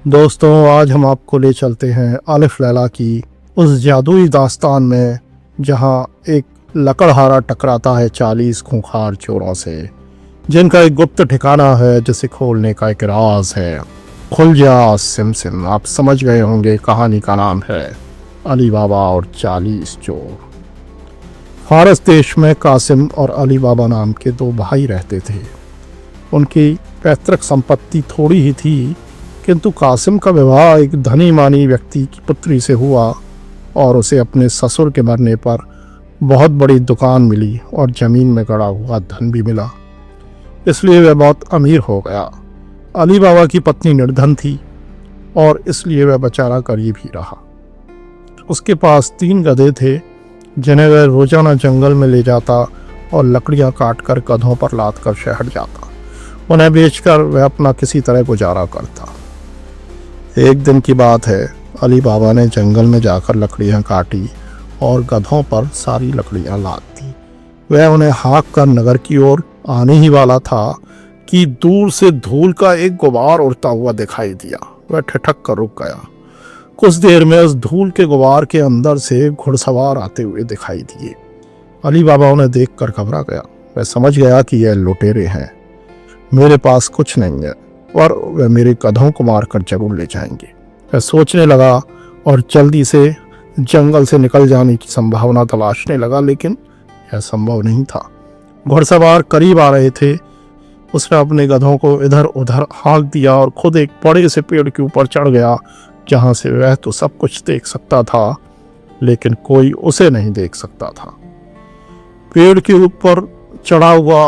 दोस्तों, आज हम आपको ले चलते हैं अलिफ लैला की उस जादुई दास्तान में जहां एक लकड़हारा टकराता है 40 खूंखार चोरों से, जिनका एक गुप्त ठिकाना है जिसे खोलने का एक राज है। खुल जा सिम सिम। आप समझ गए होंगे, कहानी का नाम है अली बाबा और 40 चोर। फारस देश में कासिम और अली बाबा नाम के दो भाई रहते थे। उनकी पैतृक संपत्ति थोड़ी ही थी, किंतु कासिम का विवाह एक धनी मानी व्यक्ति की पुत्री से हुआ और उसे अपने ससुर के मरने पर बहुत बड़ी दुकान मिली और ज़मीन में गड़ा हुआ धन भी मिला, इसलिए वह बहुत अमीर हो गया। अली बाबा की पत्नी निर्धन थी और इसलिए वह बेचारा गरीब ही रहा। उसके पास 3 गधे थे जिन्हें वह रोजाना जंगल में ले जाता और लकड़ियां काटकर गधों पर लाद कर शहर जाता। उन्हें बेचकर वह अपना किसी तरह गुजारा करता। एक दिन की बात है, अली बाबा ने जंगल में जाकर लकड़ियां काटी और गधों पर सारी लकड़ियां लाद दी। वह उन्हें हाँक कर नगर की ओर आने ही वाला था कि दूर से धूल का एक गुबार उड़ता हुआ दिखाई दिया। वह ठिठक कर रुक गया। कुछ देर में उस धूल के गुबार के अंदर से घुड़सवार आते हुए दिखाई दिए। अली बाबा उन्हें देखकर घबरा गया। वह समझ गया कि यह लुटेरे हैं। मेरे पास कुछ नहीं है और वह मेरे गधों को मारकर जरूर ले जाएंगे। वह सोचने लगा और जल्दी से जंगल से निकल जाने की संभावना तलाशने लगा, लेकिन यह संभव नहीं था। घुड़सवार करीब आ रहे थे। उसने अपने गधों को इधर उधर हाँक दिया और खुद एक बड़े से पेड़ के ऊपर चढ़ गया, जहां से वह तो सब कुछ देख सकता था, लेकिन कोई उसे नहीं देख सकता था। पेड़ के ऊपर चढ़ा हुआ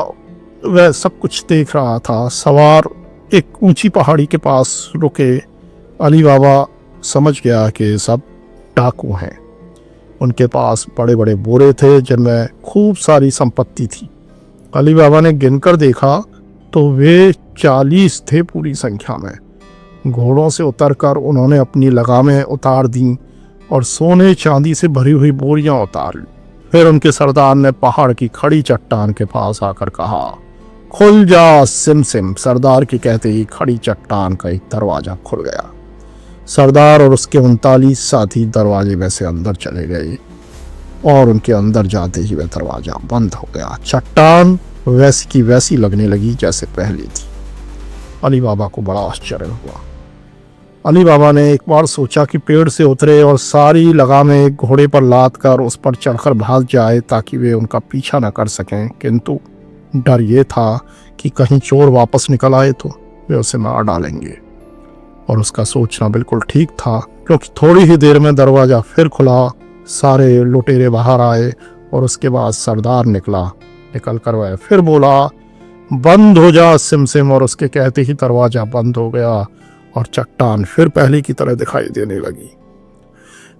वह सब कुछ देख रहा था। सवार एक ऊंची पहाड़ी के पास रुके। अली बाबा समझ गया कि सब डाकू हैं। उनके पास बड़े बड़े बोरे थे जिनमें खूब सारी संपत्ति थी। अली बाबा ने गिनकर देखा तो वे 40 थे पूरी संख्या में। घोड़ों से उतरकर उन्होंने अपनी लगामें उतार दी और सोने चांदी से भरी हुई बोरियां उतार ली। फिर उनके सरदार ने पहाड़ की खड़ी चट्टान के पास आकर कहा, खुल जा सिम सिम। सरदार के कहते ही खड़ी चट्टान का एक दरवाजा खुल गया। सरदार और उसके 39 साथी दरवाजे में से अंदर चले गए और उनके अंदर जाते ही वह दरवाजा बंद हो गया। चट्टान वैसी की वैसी लगने लगी जैसे पहले थी। अली बाबा को बड़ा आश्चर्य हुआ। अली बाबा ने एक बार सोचा कि पेड़ से उतरे और सारी लगामें एक घोड़े पर लाद कर उस पर चढ़कर भाग जाए ताकि वे उनका पीछा न कर सकें, किंतु डर ये था कि कहीं चोर वापस निकल आए तो वे उसे मार डालेंगे। और उसका सोचना बिल्कुल ठीक था, क्योंकि थोड़ी ही देर में दरवाजा फिर खुला। सारे लुटेरे बाहर आए और उसके बाद सरदार निकल कर वह फिर बोला, बंद हो जा सिम सिम। और उसके कहते ही दरवाजा बंद हो गया और चट्टान फिर पहले की तरह दिखाई देने लगी।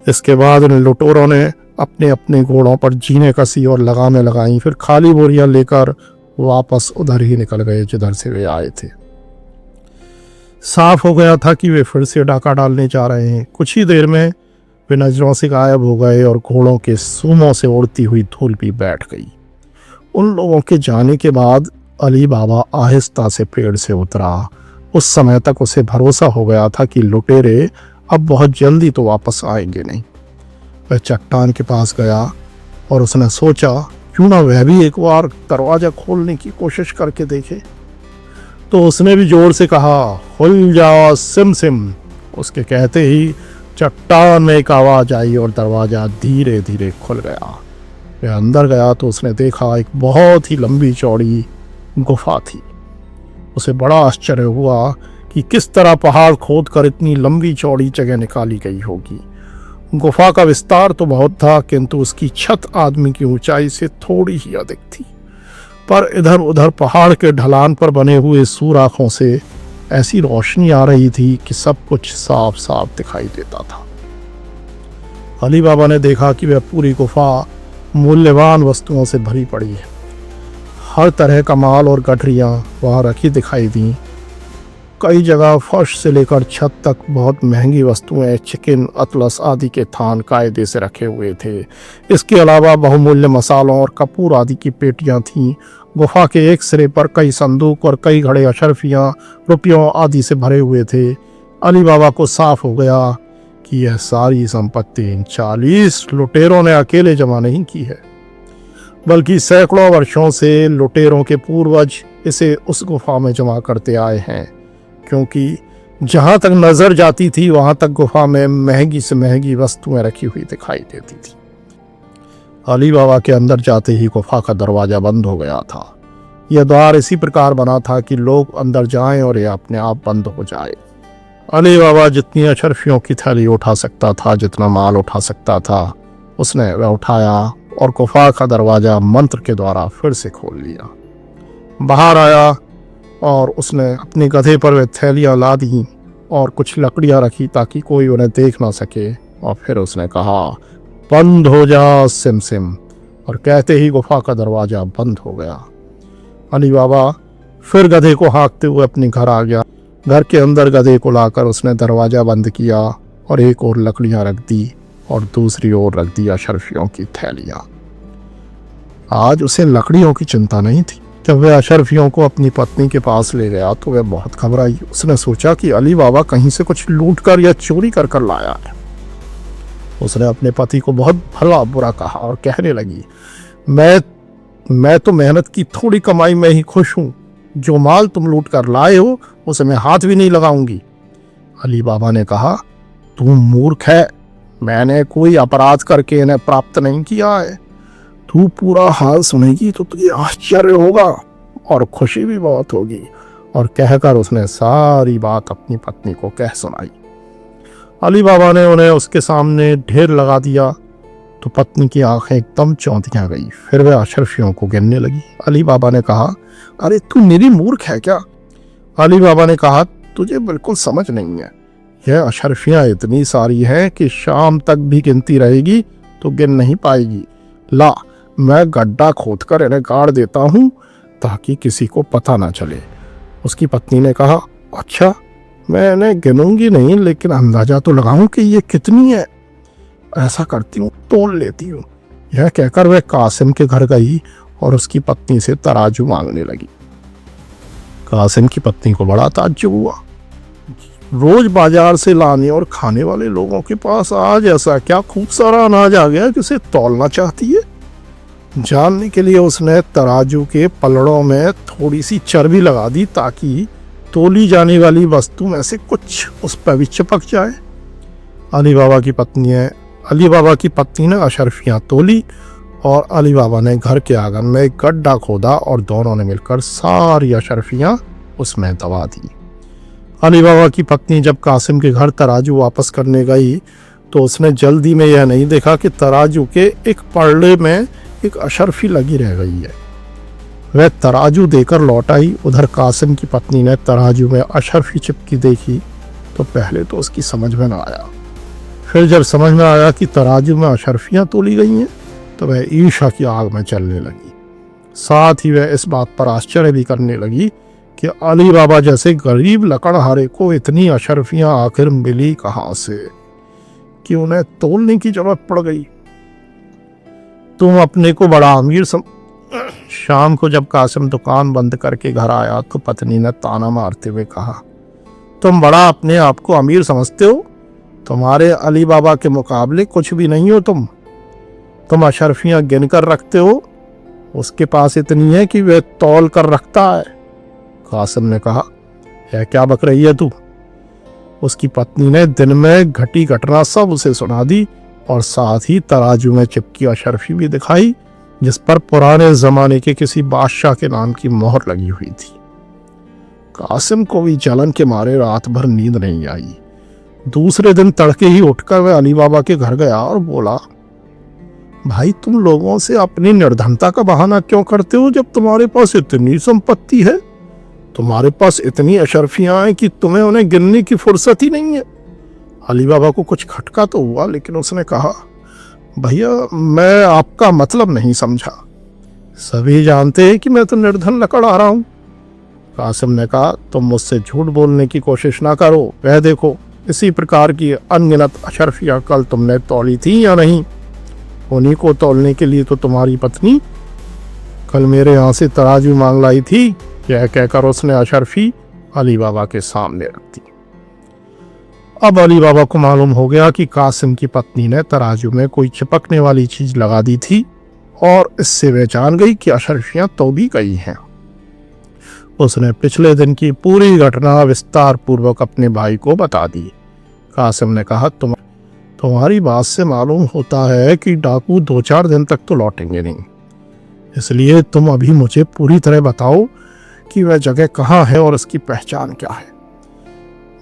इसके बाद उन लुटेरों ने अपने अपने घोड़ों पर जीने कसी और लगामें लगाई। फिर खाली बोरियां लेकर वापस उधर ही निकल गए जिधर से वे आए थे। साफ हो गया था कि वे फिर से डाका डालने जा रहे हैं। कुछ ही देर में वे नजरों से गायब हो गए और घोड़ों के सूमों से उड़ती हुई धूल भी बैठ गई। उन लोगों के जाने के बाद अली बाबा आहिस्ता से पेड़ से उतरा। उस समय तक उसे भरोसा हो गया था कि लुटेरे अब बहुत जल्दी तो वापस आएंगे नहीं। वह चट्टान के पास गया और उसने सोचा, क्यों ना वह भी एक बार दरवाजा खोलने की कोशिश करके देखे। तो उसने भी जोर से कहा, खुल जा सिम सिम। उसके कहते ही चट्टान में एक आवाज आई और दरवाजा धीरे धीरे खुल गया। वह अंदर गया तो उसने देखा एक बहुत ही लंबी चौड़ी गुफा थी। उसे बड़ा आश्चर्य हुआ कि किस तरह पहाड़ खोद कर इतनी लंबी चौड़ी जगह निकाली गई होगी। गुफा का विस्तार तो बहुत था, किंतु उसकी छत आदमी की ऊंचाई से थोड़ी ही अधिक थी। पर इधर उधर पहाड़ के ढलान पर बने हुए सुराखों से ऐसी रोशनी आ रही थी कि सब कुछ साफ साफ दिखाई देता था। अली बाबा ने देखा कि वह पूरी गुफा मूल्यवान वस्तुओं से भरी पड़ी है। हर तरह का माल और गठरियां वहां रखी दिखाई दी। कई जगह फर्श से लेकर छत तक बहुत महंगी वस्तुएं, चिकन, अतलस आदि के थान कायदे से रखे हुए थे। इसके अलावा बहुमूल्य मसालों और कपूर आदि की पेटियां थीं। गुफा के एक सिरे पर कई संदूक और कई घड़े अशरफियां, रुपयों आदि से भरे हुए थे। अली बाबा को साफ हो गया कि यह सारी संपत्ति इन 40 लुटेरों ने अकेले जमा नहीं की है, बल्कि सैकड़ों वर्षों से लुटेरों के पूर्वज इसे उस गुफा में जमा करते आए हैं, क्योंकि जहां तक नजर जाती थी वहां तक गुफा में महंगी से महंगी वस्तुएं रखी हुई दिखाई देती थी। अली बाबा के अंदर जाते ही गुफा का दरवाजा बंद हो गया था। यह द्वार इसी प्रकार बना था कि लोग अंदर जाएं और यह अपने आप बंद हो जाए। अली बाबा जितनी अशरफियों की थैली उठा सकता था, जितना माल उठा सकता था, उसने वह उठाया और गुफा का दरवाजा मंत्र के द्वारा फिर से खोल लिया। बाहर आया और उसने अपने गधे पर वे थैलियां ला दी और कुछ लकड़ियां रखी ताकि कोई उन्हें देख ना सके, और फिर उसने कहा, बंद हो जा सिम सिम, और कहते ही गुफा का दरवाजा बंद हो गया। अली बाबा फिर गधे को हाँकते हुए अपने घर आ गया। घर के अंदर गधे को लाकर उसने दरवाजा बंद किया और एक ओर लकड़ियां रख दी और दूसरी ओर रख दी अशरफियों की थैलियां। आज उसे लकड़ियों की चिंता नहीं थी। जब वह अशरफियों को अपनी पत्नी के पास ले गया तो वह बहुत घबराई। उसने सोचा कि अली बाबा कहीं से कुछ लूट कर या चोरी कर कर लाया है। उसने अपने पति को बहुत भला बुरा कहा और कहने लगी, मैं तो मेहनत की थोड़ी कमाई में ही खुश हूँ। जो माल तुम लूट कर लाए हो उसे मैं हाथ भी नहीं लगाऊंगी। अली बाबा ने कहा, तू मूर्ख है, मैंने कोई अपराध करके इन्हें प्राप्त नहीं किया है। तू पूरा हाल सुनेगी तो तुझे आश्चर्य होगा और खुशी भी बहुत होगी। और कहकर उसने सारी बात अपनी पत्नी को कह सुनाई। अली बाबा ने उन्हें उसके सामने ढेर लगा दिया तो पत्नी की आंखें एकदम चौंधिया गई। फिर वह अशरफियों को गिनने लगी। अली बाबा ने कहा, अरे तू मेरी मूर्ख है क्या? अली बाबा ने कहा, तुझे बिल्कुल समझ नहीं है। यह अशरफियां इतनी सारी हैं कि शाम तक भी गिनती रहेगी तो गिन नहीं पाएगी। ला, मैं गड्ढा खोदकर इन्हें गाड़ देता हूं ताकि किसी को पता ना चले। उसकी पत्नी ने कहा, अच्छा, मैं इन्हें गिनूंगी नहीं, लेकिन अंदाजा तो लगाऊं कि ये कितनी है। ऐसा करती हूँ, तोल लेती हूँ। यह कहकर वह कासिम के घर गई और उसकी पत्नी से तराजू मांगने लगी। कासिम की पत्नी को बड़ा ताज्जुब हुआ। रोज बाजार से लाने और खाने वाले लोगों के पास आज ऐसा क्या खूब सारा अनाज आ गया जिसे तौलना चाहती है। जानने के लिए उसने तराजू के पलड़ों में थोड़ी सी चर्बी लगा दी ताकि तोली जाने वाली वस्तु में से कुछ उस पर भी चिपक जाए। अली बाबा की पत्नी ने अशरफियां तोली और अली बाबा ने घर के आंगन में एक गड्ढा खोदा और दोनों ने मिलकर सारी अशरफियां उसमें दबा दी। अली बाबा की पत्नी जब कासिम के घर तराजू वापस करने गई तो उसने जल्दी में यह नहीं देखा कि तराजू के एक पल्ले में एक अशरफी लगी रह गई है। वह तराजू देकर लौट आई। उधर कासिम की पत्नी ने तराजू में अशरफी चिपकी देखी तो पहले तो उसकी समझ में ना आया। फिर जब समझ में आया कि तराजू में अशरफियां तोली गई हैं तो वह ईर्ष्या की आग में चलने लगी। साथ ही वह इस बात पर आश्चर्य भी करने लगी कि अली बाबा जैसे गरीब लकड़हारे को इतनी अशरफियां आखिर मिली कहां से कि उन्हें तोलने की जरूरत पड़ गई। तुम अपने को बड़ा अमीर शाम को जब कासिम दुकान बंद करके घर आया तो पत्नी ने ताना मारते हुए कहा, तुम बड़ा अपने आप को अमीर समझते हो। तुम्हारे अली बाबा के मुकाबले कुछ भी नहीं हो। तुम अशरफियां गिन कर रखते हो, उसके पास इतनी है कि वह तौल कर रखता है। कासिम ने कहा, यह क्या बक रही है तू? उसकी पत्नी ने दिन में घटी घटना सब उसे सुना दी और साथ ही तराजू में चिपकी अशरफी भी दिखाई जिस पर पुराने जमाने के किसी बादशाह के नाम की मोहर लगी हुई थी। कासिम को भी जलन के मारे रात भर नींद नहीं आई। दूसरे दिन तड़के ही उठकर वह अली बाबा के घर गया और बोला, भाई तुम लोगों से अपनी निर्धनता का बहाना क्यों करते हो जब तुम्हारे पास इतनी संपत्ति है? तुम्हारे पास इतनी अशरफियां हैं कि तुम्हें उन्हें गिनने की फुर्सत ही नहीं है। अली बाबा को कुछ खटका तो हुआ, लेकिन उसने कहा, भैया मैं आपका मतलब नहीं समझा। सभी जानते हैं कि मैं तो निर्धन लकड़ आ रहा हूं। कासिम ने कहा, तुम मुझसे झूठ बोलने की कोशिश ना करो। वह देखो, इसी प्रकार की अनगिनत अशरफियाँ कल तुमने तौली थी या नहीं? उन्हीं को तौलने के लिए तो तुम्हारी पत्नी कल मेरे यहाँ से तराजू मांग लाई थी। यह कहकर उसने अशरफी अली बाबा के सामने रख दी। अब अली बाबा को मालूम हो गया कि कासिम की पत्नी ने तराजू में कोई चिपकने वाली चीज लगा दी थी और इससे वे जान गई कि अशरफियां तौली गई हैं। उसने पिछले दिन की पूरी घटना विस्तार पूर्वक अपने भाई को बता दी। कासिम ने कहा, तुम्हारी बात से मालूम होता है कि डाकू 2-4 दिन तक तो लौटेंगे नहीं, इसलिए तुम अभी मुझे पूरी तरह बताओ कि वह जगह कहाँ है और उसकी पहचान क्या है।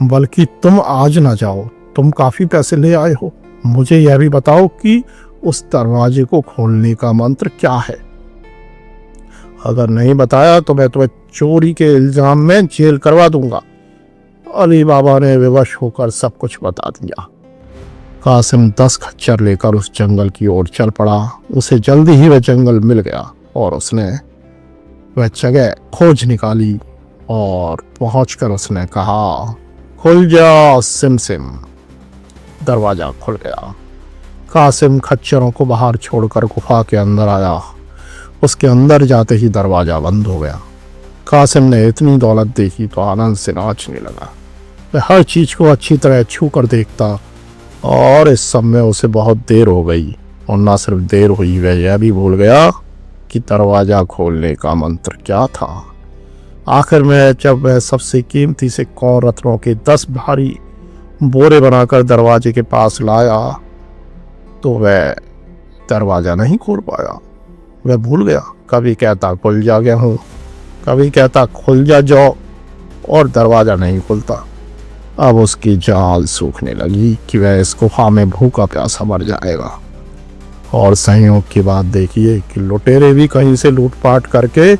बल्कि तुम आज ना जाओ, तुम काफी पैसे ले आए हो, मुझे यह भी बताओ कि उस दरवाजे को खोलने का मंत्र क्या है। अगर नहीं बताया तो मैं तुम्हें चोरी के इल्जाम में जेल करवा दूंगा। अली बाबा ने विवश होकर सब कुछ बता दिया। कासिम 10 खच्चर लेकर उस जंगल की ओर चल पड़ा। उसे जल्दी ही वह जंगल मिल गया और उसने वह जगह खोज निकाली और पहुंचकर उसने कहा, खुल जा सिमसिम। दरवाजा खुल गया। कासिम खच्चरों को बाहर छोड़कर गुफा के अंदर आया। उसके अंदर जाते ही दरवाजा बंद हो गया। कासिम ने इतनी दौलत देखी तो आनंद से नाचने लगा। वह हर चीज को अच्छी तरह छू कर देखता और इस सब में उसे बहुत देर हो गई। और न सिर्फ देर हुई, वह यह भी भूल गया कि दरवाजा खोलने का मंत्र क्या था। आखिर में जब वह सबसे कीमती सिक्कों और रत्नों के 10 भारी बोरे बनाकर दरवाजे के पास लाया तो वह दरवाजा नहीं खोल पाया। वह भूल गया, कभी कहता खुल जा गया हूँ, कभी कहता खुल जा जाओ, और दरवाजा नहीं खुलता। अब उसकी जान सूखने लगी कि वह इस गुफा में भूखा प्यासा मर जाएगा। और संयोग की बात देखिए कि लुटेरे भी कहीं से लूटपाट करके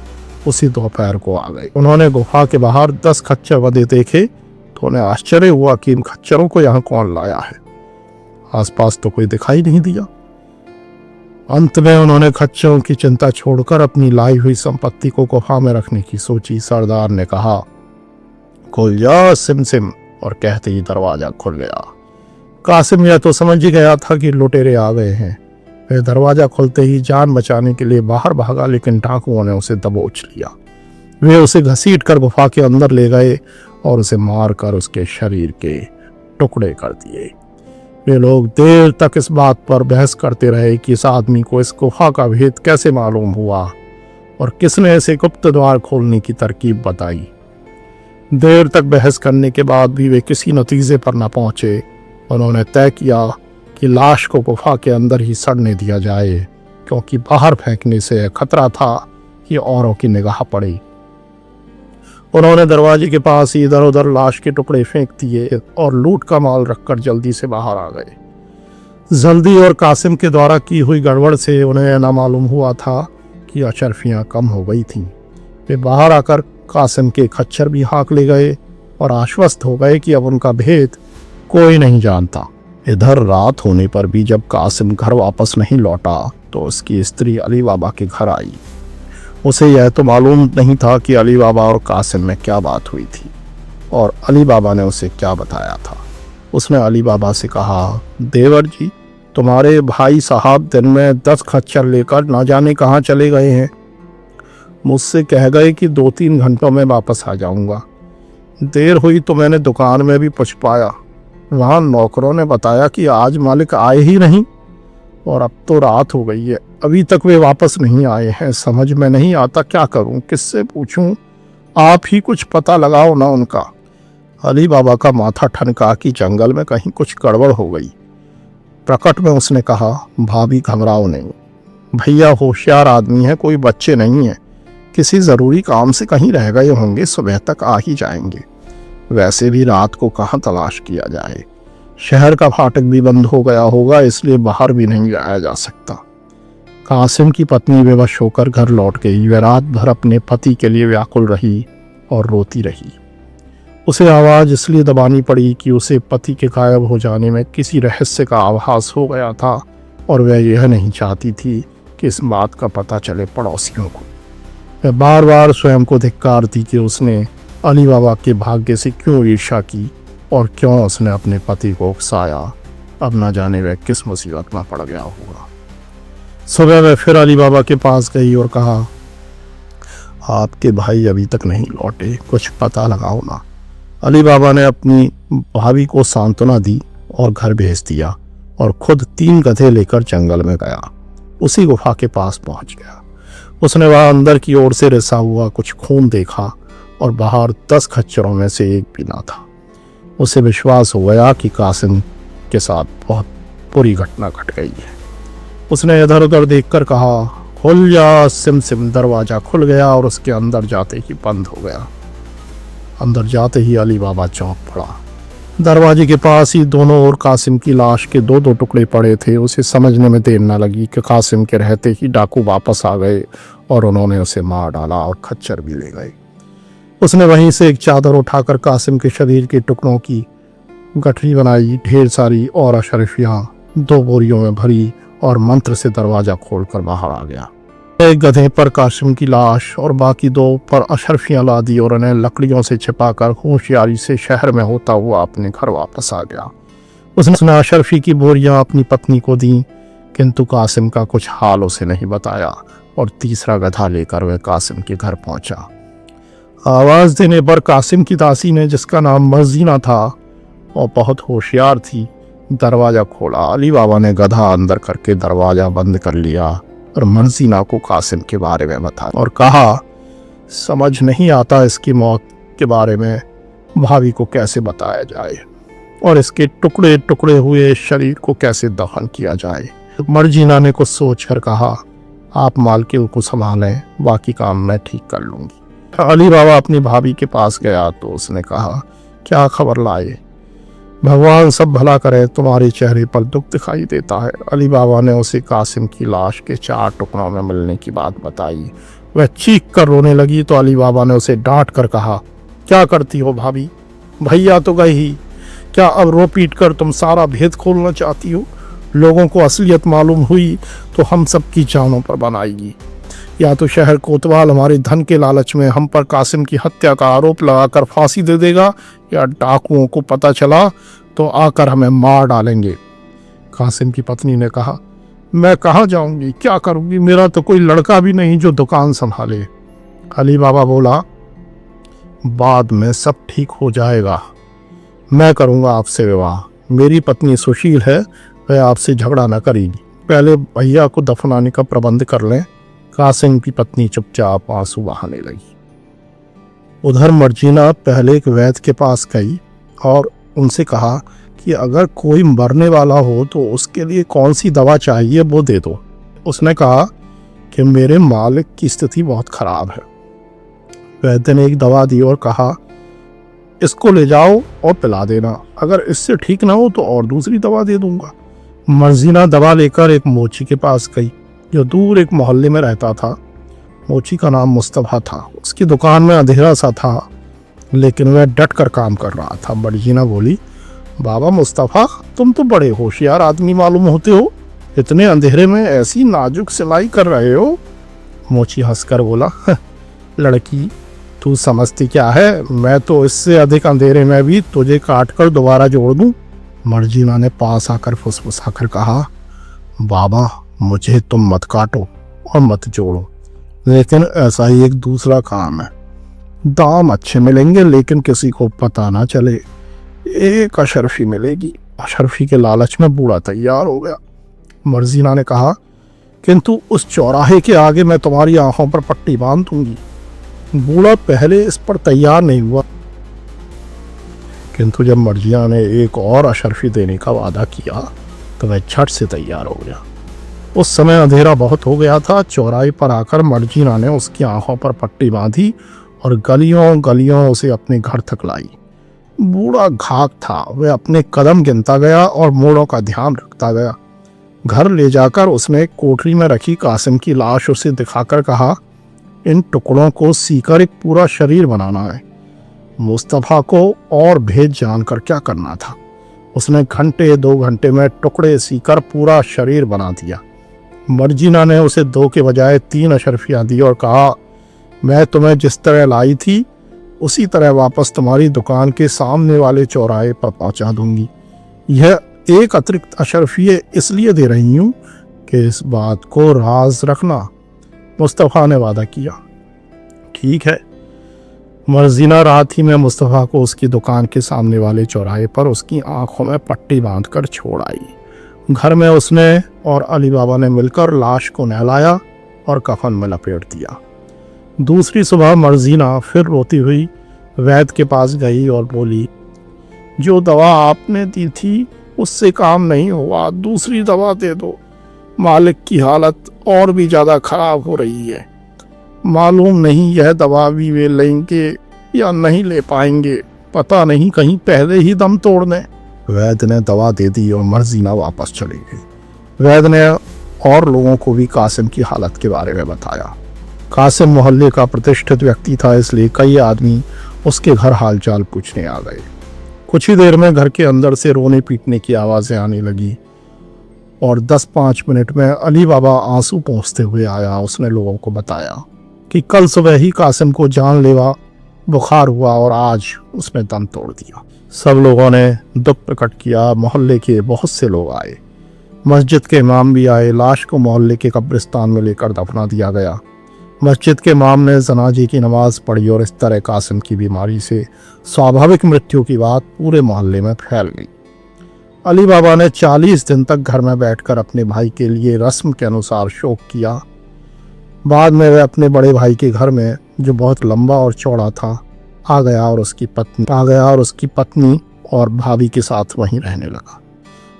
उसी दोपहर को आ गए। उन्होंने गुफा के बाहर 10 खच्चर बंधे देखे तो उन्हें आश्चर्य हुआ कि इन खच्चरों को यहाँ कौन लाया है। आसपास तो कोई दिखाई नहीं दिया। अंत में उन्होंने खच्चरों की चिंता छोड़कर अपनी लाई हुई संपत्ति को गुफा में रखने की सोची। सरदार ने कहा, खुल जा सिमसिम, और कहते ही दरवाजा खुल गया। कासिम यह तो समझ ही गया था कि लुटेरे आ गए हैं। वह दरवाजा खुलते ही जान बचाने के लिए बाहर भागा, लेकिन डाकुओं ने उसे दबोच लिया। वे उसे घसीट कर गुफा के अंदर ले गए और उसे मारकर उसके शरीर के टुकड़े कर दिए। वे लोग देर तक इस बात पर बहस करते रहे कि इस आदमी को इस गुफा का भेद कैसे मालूम हुआ और किसने इसे गुप्त द्वार खोलने की तरकीब बताई। देर तक बहस करने के बाद भी वे किसी नतीजे पर न पहुंचे। उन्होंने तय किया कि लाश को गुफा के अंदर ही सड़ने दिया जाए, क्योंकि बाहर फेंकने से खतरा था कि औरों की निगाह पड़े। उन्होंने दरवाजे के पास ही इधर उधर लाश के टुकड़े फेंक दिए और लूट का माल रखकर जल्दी से बाहर आ गए। जल्दी और कासिम के द्वारा की हुई गड़बड़ से उन्हें न मालूम हुआ था कि अशरफियां कम हो गई थीं। वे बाहर आकर कासिम के खच्चर भी हाँक ले गए और आश्वस्त हो गए कि अब उनका भेद कोई नहीं जानता। इधर रात होने पर भी जब कासिम घर वापस नहीं लौटा तो उसकी स्त्री अली बाबा के घर आई। उसे यह तो मालूम नहीं था कि अली बाबा और कासिम में क्या बात हुई थी और अली बाबा ने उसे क्या बताया था। उसने अली बाबा से कहा, देवर जी, तुम्हारे भाई साहब दिन में 10 खच्चर लेकर ना जाने कहाँ चले गए हैं। मुझसे कह गए कि 2-3 घंटों में वापस आ जाऊंगा। देर हुई तो मैंने दुकान में भी पूछ पाया, वहाँ नौकरों ने बताया कि आज मालिक आए ही नहीं और अब तो रात हो गई है, अभी तक वे वापस नहीं आए हैं। समझ में नहीं आता क्या करूं, किससे पूछूं, आप ही कुछ पता लगाओ ना उनका। अली बाबा का माथा ठनका कि जंगल में कहीं कुछ गड़बड़ हो गई। प्रकट में उसने कहा, भाभी घबराओ नहीं, भैया होशियार आदमी है, कोई बच्चे नहीं है, किसी ज़रूरी काम से कहीं रह गए होंगे, सुबह तक आ ही जाएंगे। वैसे भी रात को कहाँ तलाश किया जाए, शहर का फाटक भी बंद हो गया होगा, इसलिए बाहर भी नहीं आया जा सकता। कासिम की पत्नी बेबस होकर घर लौट गई। वह रात भर अपने पति के लिए व्याकुल रही और रोती रही। उसे आवाज़ इसलिए दबानी पड़ी कि उसे पति के गायब हो जाने में किसी रहस्य का आभास हो गया था और वह यह नहीं चाहती थी कि इस बात का पता चले पड़ोसियों को। वह बार बार स्वयं को धिक्कारती कि उसने अली बाबा के भाग्य से क्यों ईर्ष्या की और क्यों उसने अपने पति को उकसाया। अब न जाने वह किस मुसीबत में पड़ गया होगा। सुबह वह फिर अली बाबा के पास गई और कहा, आपके भाई अभी तक नहीं लौटे, कुछ पता लगाओ ना। अली बाबा ने अपनी भाभी को सांत्वना दी और घर भेज दिया और खुद 3 गधे लेकर जंगल में गया। उसी गुफा के पास पहुंच गया। उसने वहां अंदर की ओर से रिसा हुआ कुछ खून देखा और बाहर 10 खच्चरों में से एक भी ना था। उसे विश्वास हो गया कि कासिम के साथ बहुत बुरी घटना घट गई है। उसने इधर उधर देखकर कहा, खुल जा सिम सिम। दरवाजा खुल गया और उसके अंदर जाते ही बंद हो गया। अंदर जाते ही अली बाबा चौंक पड़ा। दरवाजे के पास ही दोनों ओर कासिम की लाश के 2-2 टुकड़े पड़े थे। उसे समझने में देर न लगी कि कासिम के रहते ही डाकू वापस आ गए और उन्होंने उसे मार डाला और खच्चर भी ले गए। उसने वहीं से एक चादर उठाकर कासिम के शरीर के टुकड़ों की गठरी बनाई, ढेर सारी और अशरफियां 2 बोरियों में भरी और मंत्र से दरवाजा खोलकर बाहर आ गया। एक गधे पर कासिम की लाश और बाकी 2 पर अशरफियां ला दी और उन्हें लकड़ियों से छिपाकर होशियारी से शहर में होता हुआ अपने घर वापस आ गया। उसने अशरफी की बोरियां अपनी पत्नी को दी, किंतु कासिम का कुछ हाल उसे नहीं बताया और तीसरा गधा लेकर वह कासिम के घर पहुंचा। आवाज देने पर कासिम की दासी ने, जिसका नाम मर्जीना था और बहुत होशियार थी, दरवाजा खोला। अली बाबा ने गधा अंदर करके दरवाजा बंद कर लिया और मर्जीना को कासिम के बारे में बताया और कहा, समझ नहीं आता इसकी मौत के बारे में भाभी को कैसे बताया जाए और इसके टुकड़े टुकड़े हुए शरीर को कैसे दफन किया जाए। मर्जीना ने कुछ सोचकर कहा, आप मालकिन को संभालें, बाकी काम मैं ठीक कर लूंगी। अली बाबा अपनी भाभी के पास गया तो उसने कहा, क्या खबर लाए? भगवान सब भला करे, तुम्हारे चेहरे पर दुख दिखाई देता है। अली बाबा ने उसे कासिम की लाश के 4 टुकड़ों में मिलने की बात बताई। वह चीख कर रोने लगी तो अली बाबा ने उसे डांट कर कहा, क्या करती हो भाभी, भैया तो गए ही, क्या अब रो पीट कर तुम सारा भेद खोलना चाहती हो? लोगों को असलियत मालूम हुई तो हम सबकी जानों पर बनाएगी। या तो शहर कोतवाल हमारे धन के लालच में हम पर कासिम की हत्या का आरोप लगाकर फांसी दे देगा, या डाकुओं को पता चला तो आकर हमें मार डालेंगे। कासिम की पत्नी ने कहा, मैं कहाँ जाऊंगी, क्या करूंगी, मेरा तो कोई लड़का भी नहीं जो दुकान संभाले। अली बाबा बोला, बाद में सब ठीक हो जाएगा, मैं करूंगा आपसे विवाह। मेरी पत्नी सुशील है, वह आपसे झगड़ा न करेगी। पहले भैया को दफनाने का प्रबंध कर लें। कासिम की पत्नी चुपचाप आंसू बहाने लगी। उधर मर्जीना पहले एक वैद्य के पास गई और उनसे कहा कि अगर कोई मरने वाला हो तो उसके लिए कौन सी दवा चाहिए वो दे दो। उसने कहा कि मेरे मालिक की स्थिति बहुत खराब है। वैद्य ने एक दवा दी और कहा, इसको ले जाओ और पिला देना, अगर इससे ठीक ना हो तो और दूसरी दवा दे दूंगा। मर्जीना दवा लेकर एक मोची के पास गई जो दूर एक मोहल्ले में रहता था। मोची का नाम मुस्तफा था। उसकी दुकान में अंधेरा सा था, लेकिन वह डट कर काम कर रहा था। मर्जीना बोली, बाबा मुस्तफा, तुम तो बड़े होशियार आदमी मालूम होते हो, इतने अंधेरे में ऐसी नाजुक सिलाई कर रहे हो। मोची हंसकर बोला, लड़की तू समझती क्या है, मैं तो इससे अधिक अंधेरे में भी तुझे काट कर दोबारा जोड़ दूं। मर्जीना ने पास आकर फुसफुसाकर कहा, बाबा मुझे तुम मत काटो और मत जोड़ो, लेकिन ऐसा ही एक दूसरा काम है। दाम अच्छे मिलेंगे लेकिन किसी को पता ना चले। एक अशरफी मिलेगी। अशरफी के लालच में बूढ़ा तैयार हो गया। मर्जीना ने कहा, किंतु उस चौराहे के आगे मैं तुम्हारी आंखों पर पट्टी बांध दूंगी। बूढ़ा पहले इस पर तैयार नहीं हुआ, किंतु जब मर्जीना ने एक और अशरफी देने का वादा किया तो वह झट से तैयार हो गया। उस समय अंधेरा बहुत हो गया था। चौराहे पर आकर मर्जीना ने उसकी आंखों पर पट्टी बांधी और गलियों गलियों उसे अपने घर तक लाई। बूढ़ा घाक था, वह अपने कदम गिनता गया और मोड़ों का ध्यान रखता गया। घर ले जाकर उसने एक कोठरी में रखी कासिम की लाश उसे दिखाकर कहा, इन टुकड़ों को सीकर एक पूरा शरीर बनाना है। मुस्तफा को और भेद जानकर क्या करना था। उसने घंटे 2 घंटे में टुकड़े सीकर पूरा शरीर बना दिया। मर्जीना ने उसे 2 के बजाय 3 अशरफियां दी और कहा, मैं तुम्हें जिस तरह लाई थी उसी तरह वापस तुम्हारी दुकान के सामने वाले चौराहे पर पहुंचा दूंगी। यह एक अतिरिक्त अशरफिये इसलिए दे रही हूं कि इस बात को राज रखना। मुस्तफ़ा ने वादा किया। ठीक है। मर्जीना रात ही में मुस्तफ़ा को उसकी दुकान के सामने वाले चौराहे पर उसकी आंखों में पट्टी बांधकर छोड़ आई। घर में उसने और अली बाबा ने मिलकर लाश को नहलाया और कफन में लपेट दिया। दूसरी सुबह मर्जीना फिर रोती हुई वैद्य के पास गई और बोली, जो दवा आपने दी थी उससे काम नहीं हुआ, दूसरी दवा दे दो। मालिक की हालत और भी ज़्यादा खराब हो रही है। मालूम नहीं यह दवा भी वे लेंगे या नहीं ले पाएंगे, पता नहीं कहीं पहले ही दम तोड़ दें। वैद्य ने दवा दे दी और मर्जीना वापस चली गई। वैद्य ने और लोगों को भी कासिम की हालत के बारे में बताया। कासिम मोहल्ले का प्रतिष्ठित व्यक्ति था, इसलिए कई आदमी उसके घर हालचाल पूछने आ गए। कुछ ही देर में घर के अंदर से रोने पीटने की आवाज़ें आने लगी और 10-5 मिनट में अली बाबा आंसू पोंछते हुए आया। उसने लोगों को बताया कि कल सुबह ही कासिम को जानलेवा बुखार हुआ और आज उसने दम तोड़ दिया। सब लोगों ने दुख प्रकट किया। मोहल्ले के बहुत से लोग आए, मस्जिद के इमाम भी आए। लाश को मोहल्ले के कब्रिस्तान में लेकर दफना दिया गया। मस्जिद के इमाम ने जनाजे की नमाज पढ़ी और इस तरह कासिम की बीमारी से स्वाभाविक मृत्यु की बात पूरे मोहल्ले में फैल गई। अली बाबा ने 40 दिन तक घर में बैठकर अपने भाई के लिए रस्म के अनुसार शोक किया। बाद में वह अपने बड़े भाई के घर में, जो बहुत लंबा और चौड़ा था, आ गया और उसकी पत्नी और भाभी के साथ वहीं रहने लगा।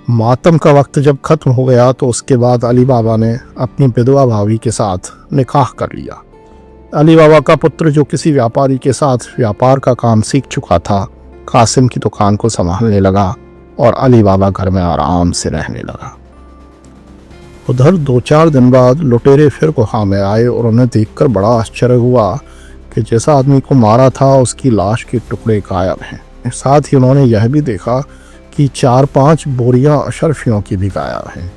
मातम का वक्त जब खत्म हो गया तो उसके बाद अली बाबा ने अपनी विधवा भाभी के साथ निकाह कर लिया। अली बाबा का पुत्र, जो किसी व्यापारी के साथ व्यापार का काम सीख चुका था, कासिम की दुकान को संभालने लगा और अली बाबा घर में आराम से रहने लगा। उधर 2-4 दिन बाद लुटेरे फिर गुहा में आए और उन्हें देखकर बड़ा आश्चर्य हुआ कि जिस आदमी को मारा था उसकी लाश के टुकड़े गायब हैं। साथ ही उन्होंने यह भी देखा कि 4-5 बोरियां अशरफियों की भी गायब हैं।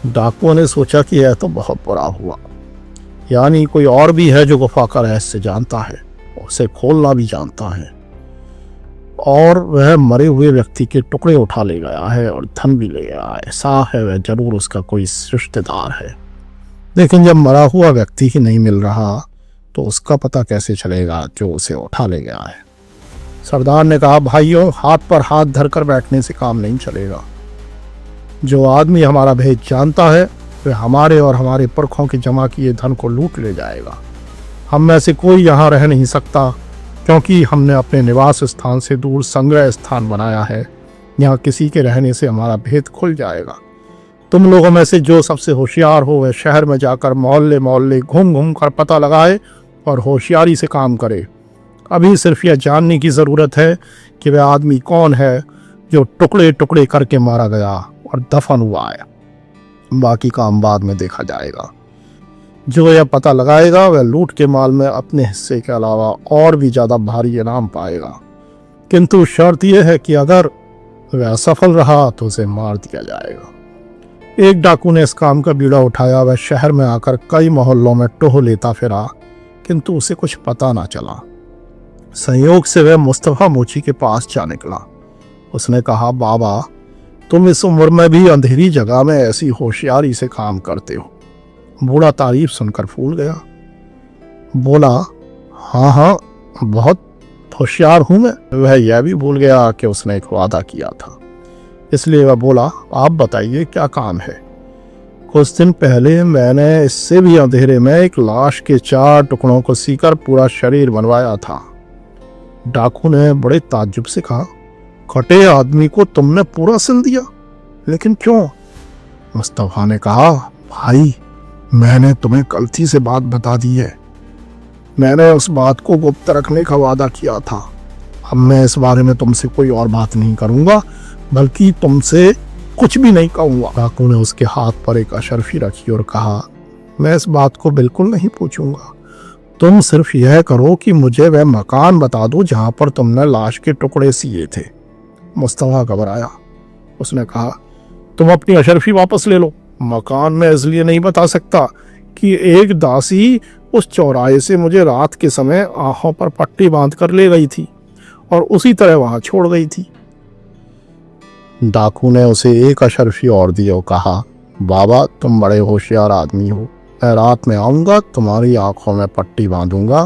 डाकुओं ने सोचा कि यह तो बहुत बुरा हुआ, यानी कोई और भी है जो गुफा का रहस्य जानता है, उसे खोलना भी जानता है, और वह मरे हुए व्यक्ति के टुकड़े उठा ले गया है और धन भी ले गया है। ऐसा है वह जरूर उसका कोई रिश्तेदार है। लेकिन जब मरा हुआ व्यक्ति ही नहीं मिल रहा तो उसका पता कैसे चलेगा जो उसे उठा ले गया है। सरदार ने कहा, भाइयों, हाथ पर हाथ धरकर बैठने से काम नहीं चलेगा। जो आदमी हमारा भेद जानता है वह हमारे और हमारे पुरखों के जमा किए धन को लूट ले जाएगा। हम में से कोई यहाँ रह नहीं सकता, क्योंकि हमने अपने निवास स्थान से दूर संग्रह स्थान बनाया है। यहाँ किसी के रहने से हमारा भेद खुल जाएगा। तुम लोगों में से जो सबसे होशियार हो वह शहर में जाकर मोहल्ले मोहल्ले घूम घूम कर पता लगाए और होशियारी से काम करे। अभी सिर्फ यह जानने की ज़रूरत है कि वह आदमी कौन है जो टुकड़े टुकड़े करके मारा गया और दफन हुआ है। बाकी काम बाद में देखा जाएगा। जो यह पता लगाएगा वह लूट के माल में अपने हिस्से के अलावा और भी ज़्यादा भारी इनाम पाएगा। किंतु शर्त यह है कि अगर वह असफल रहा तो उसे मार दिया जाएगा। एक डाकू ने इस काम का बीड़ा उठाया। वह शहर में आकर कई मोहल्लों में टोह लेता फिरा, किंतु उसे कुछ पता ना चला। संयोग से वह मुस्तफ़ा मोची के पास जा निकला। उसने कहा, बाबा, तुम इस उम्र में भी अंधेरी जगह में ऐसी होशियारी से काम करते हो। बूढ़ा तारीफ सुनकर फूल गया। बोला, हाँ, बहुत होशियार हूं मैं। वह यह भी भूल गया कि उसने एक वादा किया था, इसलिए वह बोला, आप बताइए क्या काम है। कुछ दिन पहले मैंने इससे भी अंधेरे में एक लाश के 4 टुकड़ों को सीकर पूरा शरीर बनवाया था। डाकू ने बड़े ताज्जुब से कहा, कटे आदमी को तुमने पूरा सिल दिया, लेकिन क्यों? मुस्तफ़ा ने कहा, भाई, मैंने तुम्हें गलती से बात बता दी है। मैंने उस बात को गुप्त रखने का वादा किया था। अब मैं इस बारे में तुमसे कोई और बात नहीं करूंगा, बल्कि तुमसे कुछ भी नहीं कहूंगा। डाकू ने उसके हाथ पर एक अशरफी रखी और कहा, मैं इस बात को बिल्कुल नहीं पूछूंगा। तुम सिर्फ यह करो कि मुझे वह मकान बता दो जहां पर तुमने लाश के टुकड़े सिए थे। मुस्तफ़ा घबराया। उसने कहा, तुम अपनी अशरफी वापस ले लो। मकान मैं इसलिए नहीं बता सकता कि एक दासी उस चौराहे से मुझे रात के समय आंखों पर पट्टी बांध कर ले गई थी और उसी तरह वहां छोड़ गई थी। डाकू ने उसे एक अशर्फी और दी और कहा, बाबा तुम बड़े होशियार आदमी हो, मैं रात में आऊंगा, तुम्हारी आंखों में पट्टी बांधूंगा,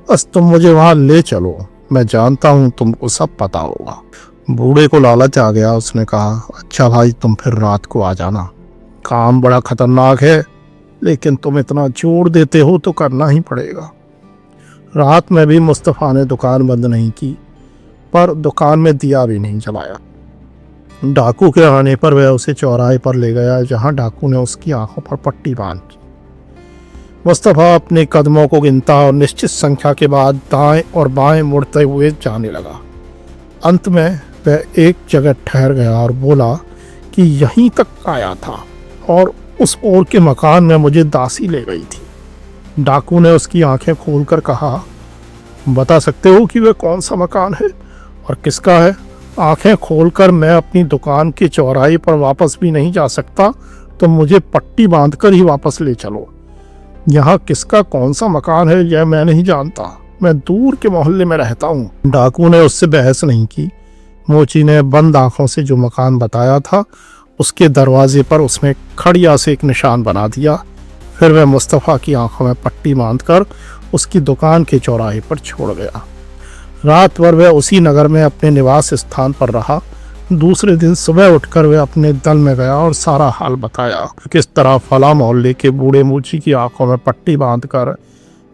बस तुम मुझे वहां ले चलो, मैं जानता हूं तुमको सब पता होगा। बूढ़े को लालच आ गया। उसने कहा, अच्छा भाई तुम फिर रात को आ जाना, काम बड़ा खतरनाक है लेकिन तुम इतना जोर देते हो तो करना ही पड़ेगा। रात में भी मुस्तफ़ा ने दुकान बंद नहीं की, पर दुकान में दिया भी नहीं जलाया। डाकू के आने पर वह उसे चौराहे पर ले गया जहां डाकू ने उसकी आंखों पर पट्टी बांध दी। मुस्तफ़ा अपने कदमों को गिनता और निश्चित संख्या के बाद दाएं और बाएं मुड़ते हुए जाने लगा। अंत में वह एक जगह ठहर गया और बोला कि यहीं तक आया था और उस ओर के मकान में मुझे दासी ले गई थी। डाकू ने उसकी आंखें खोलकर कहा, बता सकते हो कि वह कौन सा मकान है और किसका है? आंखें खोलकर मैं अपनी दुकान के चौराहे पर वापस भी नहीं जा सकता, तो मुझे पट्टी बांधकर ही वापस ले चलो। यहाँ किसका कौन सा मकान है यह मैं नहीं जानता, मैं दूर के मोहल्ले में रहता हूँ। डाकू ने उससे बहस नहीं की। मोची ने बंद आंखों से जो मकान बताया था उसके दरवाजे पर उसने खड़िया से एक निशान बना दिया। फिर वह मुस्तफ़ा की आंखों में पट्टी बांधकर उसकी दुकान के चौराहे पर छोड़ गया। रात भर वह उसी नगर में अपने निवास स्थान पर रहा। दूसरे दिन सुबह उठकर वह अपने दल में गया और सारा हाल बताया, किस तरह फला मोहल्ले के बूढ़े मोची की आंखों में पट्टी बांधकर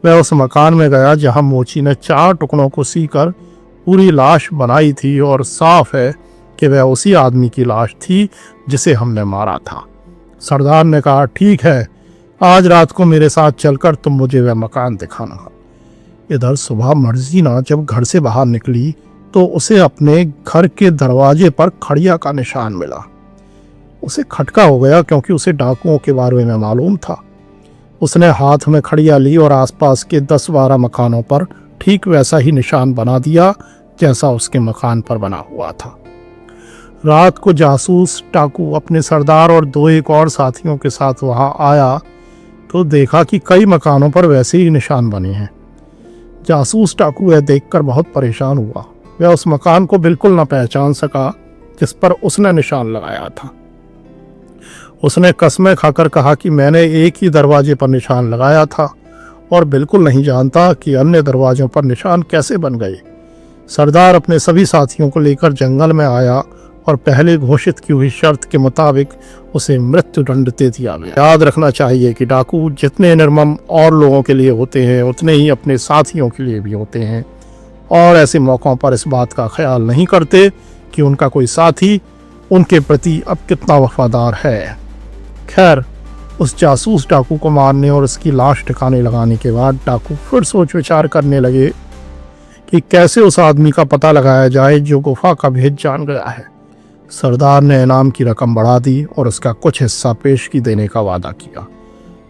वह उस मकान में गया जहां मोची ने 4 टुकड़ों को सीकर पूरी लाश बनाई थी और साफ है कि वह उसी आदमी की लाश थी जिसे हमने मारा था। सरदार ने कहा, ठीक है, आज रात को मेरे साथ चलकर तुम मुझे वह मकान दिखाना। इधर सुबह मर्जीना जब घर से बाहर निकली तो उसे अपने घर के दरवाजे पर खड़िया का निशान मिला। उसे खटका हो गया क्योंकि उसे डाकुओं के बारे में मालूम था। उसने हाथ में खड़िया ली और आसपास के 10-12 मकानों पर ठीक वैसा ही निशान बना दिया जैसा उसके मकान पर बना हुआ था। रात को जासूस डाकू अपने सरदार और 2-1 और साथियों के साथ वहां आया तो देखा कि कई मकानों पर वैसे ही निशान बने हैं। जासूस डाकू यह देखकर बहुत परेशान हुआ। वह उस मकान को बिल्कुल न पहचान सका जिस पर उसने निशान लगाया था। उसने कसमें खाकर कहा कि मैंने एक ही दरवाजे पर निशान लगाया था और बिल्कुल नहीं जानता कि अन्य दरवाजों पर निशान कैसे बन गए। सरदार अपने सभी साथियों को लेकर जंगल में आया और पहले घोषित की हुई शर्त के मुताबिक उसे मृत्यु दंड दे दिया गया। याद रखना चाहिए कि डाकू जितने निर्मम और लोगों के लिए होते हैं उतने ही अपने साथियों के लिए भी होते हैं और ऐसे मौक़ों पर इस बात का ख्याल नहीं करते कि उनका कोई साथी उनके प्रति अब कितना वफादार है। खैर, उस जासूस डाकू को मारने और उसकी लाश ठिकाने लगाने के बाद डाकू फिर सोच विचार करने लगे कि कैसे उस आदमी का पता लगाया जाए जो गुफा का भेद जान गया है। सरदार ने इनाम की रकम बढ़ा दी और उसका कुछ हिस्सा पेशगी देने का वादा किया।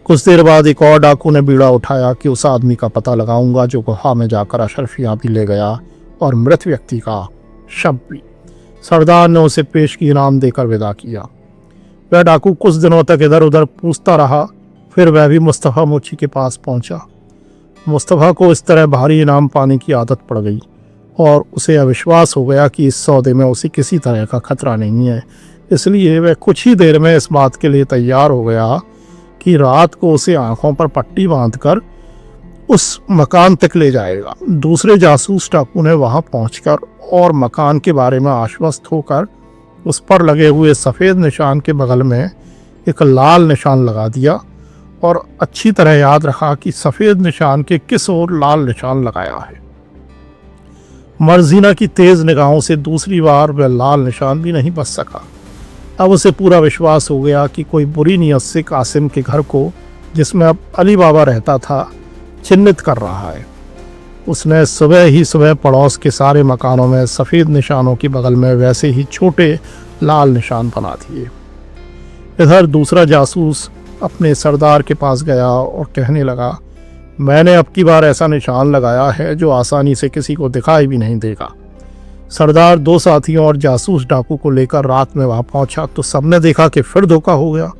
कुछ देर बाद एक और डाकू ने बीड़ा उठाया कि उस आदमी का पता लगाऊंगा जो गुफा में जाकर अशरफियाँ भी ले गया और मृत व्यक्ति का शव भी। सरदार ने उसे पेशगी इनाम देकर विदा किया। वह डाकू कुछ दिनों तक इधर उधर पूछता रहा। फिर वह भी मुस्तफ़ा मोची के पास पहुंचा। मुस्तफ़ा को इस तरह भारी इनाम पाने की आदत पड़ गई और उसे अविश्वास हो गया कि इस सौदे में उसे किसी तरह का खतरा नहीं है। इसलिए वह कुछ ही देर में इस बात के लिए तैयार हो गया कि रात को उसे आंखों पर पट्टी बांधकर उस मकान तक ले जाएगा। दूसरे जासूस डाकू ने वहां पहुंचकर और मकान के बारे में आश्वस्त होकर उस पर लगे हुए सफ़ेद निशान के बगल में एक लाल निशान लगा दिया और अच्छी तरह याद रखा कि सफ़ेद निशान के किस ओर लाल निशान लगाया है। मर्जीना की तेज निगाहों से दूसरी बार वह लाल निशान भी नहीं बच सका। अब उसे पूरा विश्वास हो गया कि कोई बुरी नीयत से कासिम के घर को, जिसमें अब अली बाबा रहता था, चिन्हित कर रहा है। उसने सुबह ही सुबह पड़ोस के सारे मकानों में सफ़ेद निशानों के बगल में वैसे ही छोटे लाल निशान बना दिए। इधर दूसरा जासूस अपने सरदार के पास गया और कहने लगा, मैंने अब की बार ऐसा निशान लगाया है जो आसानी से किसी को दिखाई भी नहीं देगा। सरदार 2 साथियों और जासूस डाकू को लेकर रात में वहां पहुंचा तो सबने देखा कि फिर धोखा हो गया।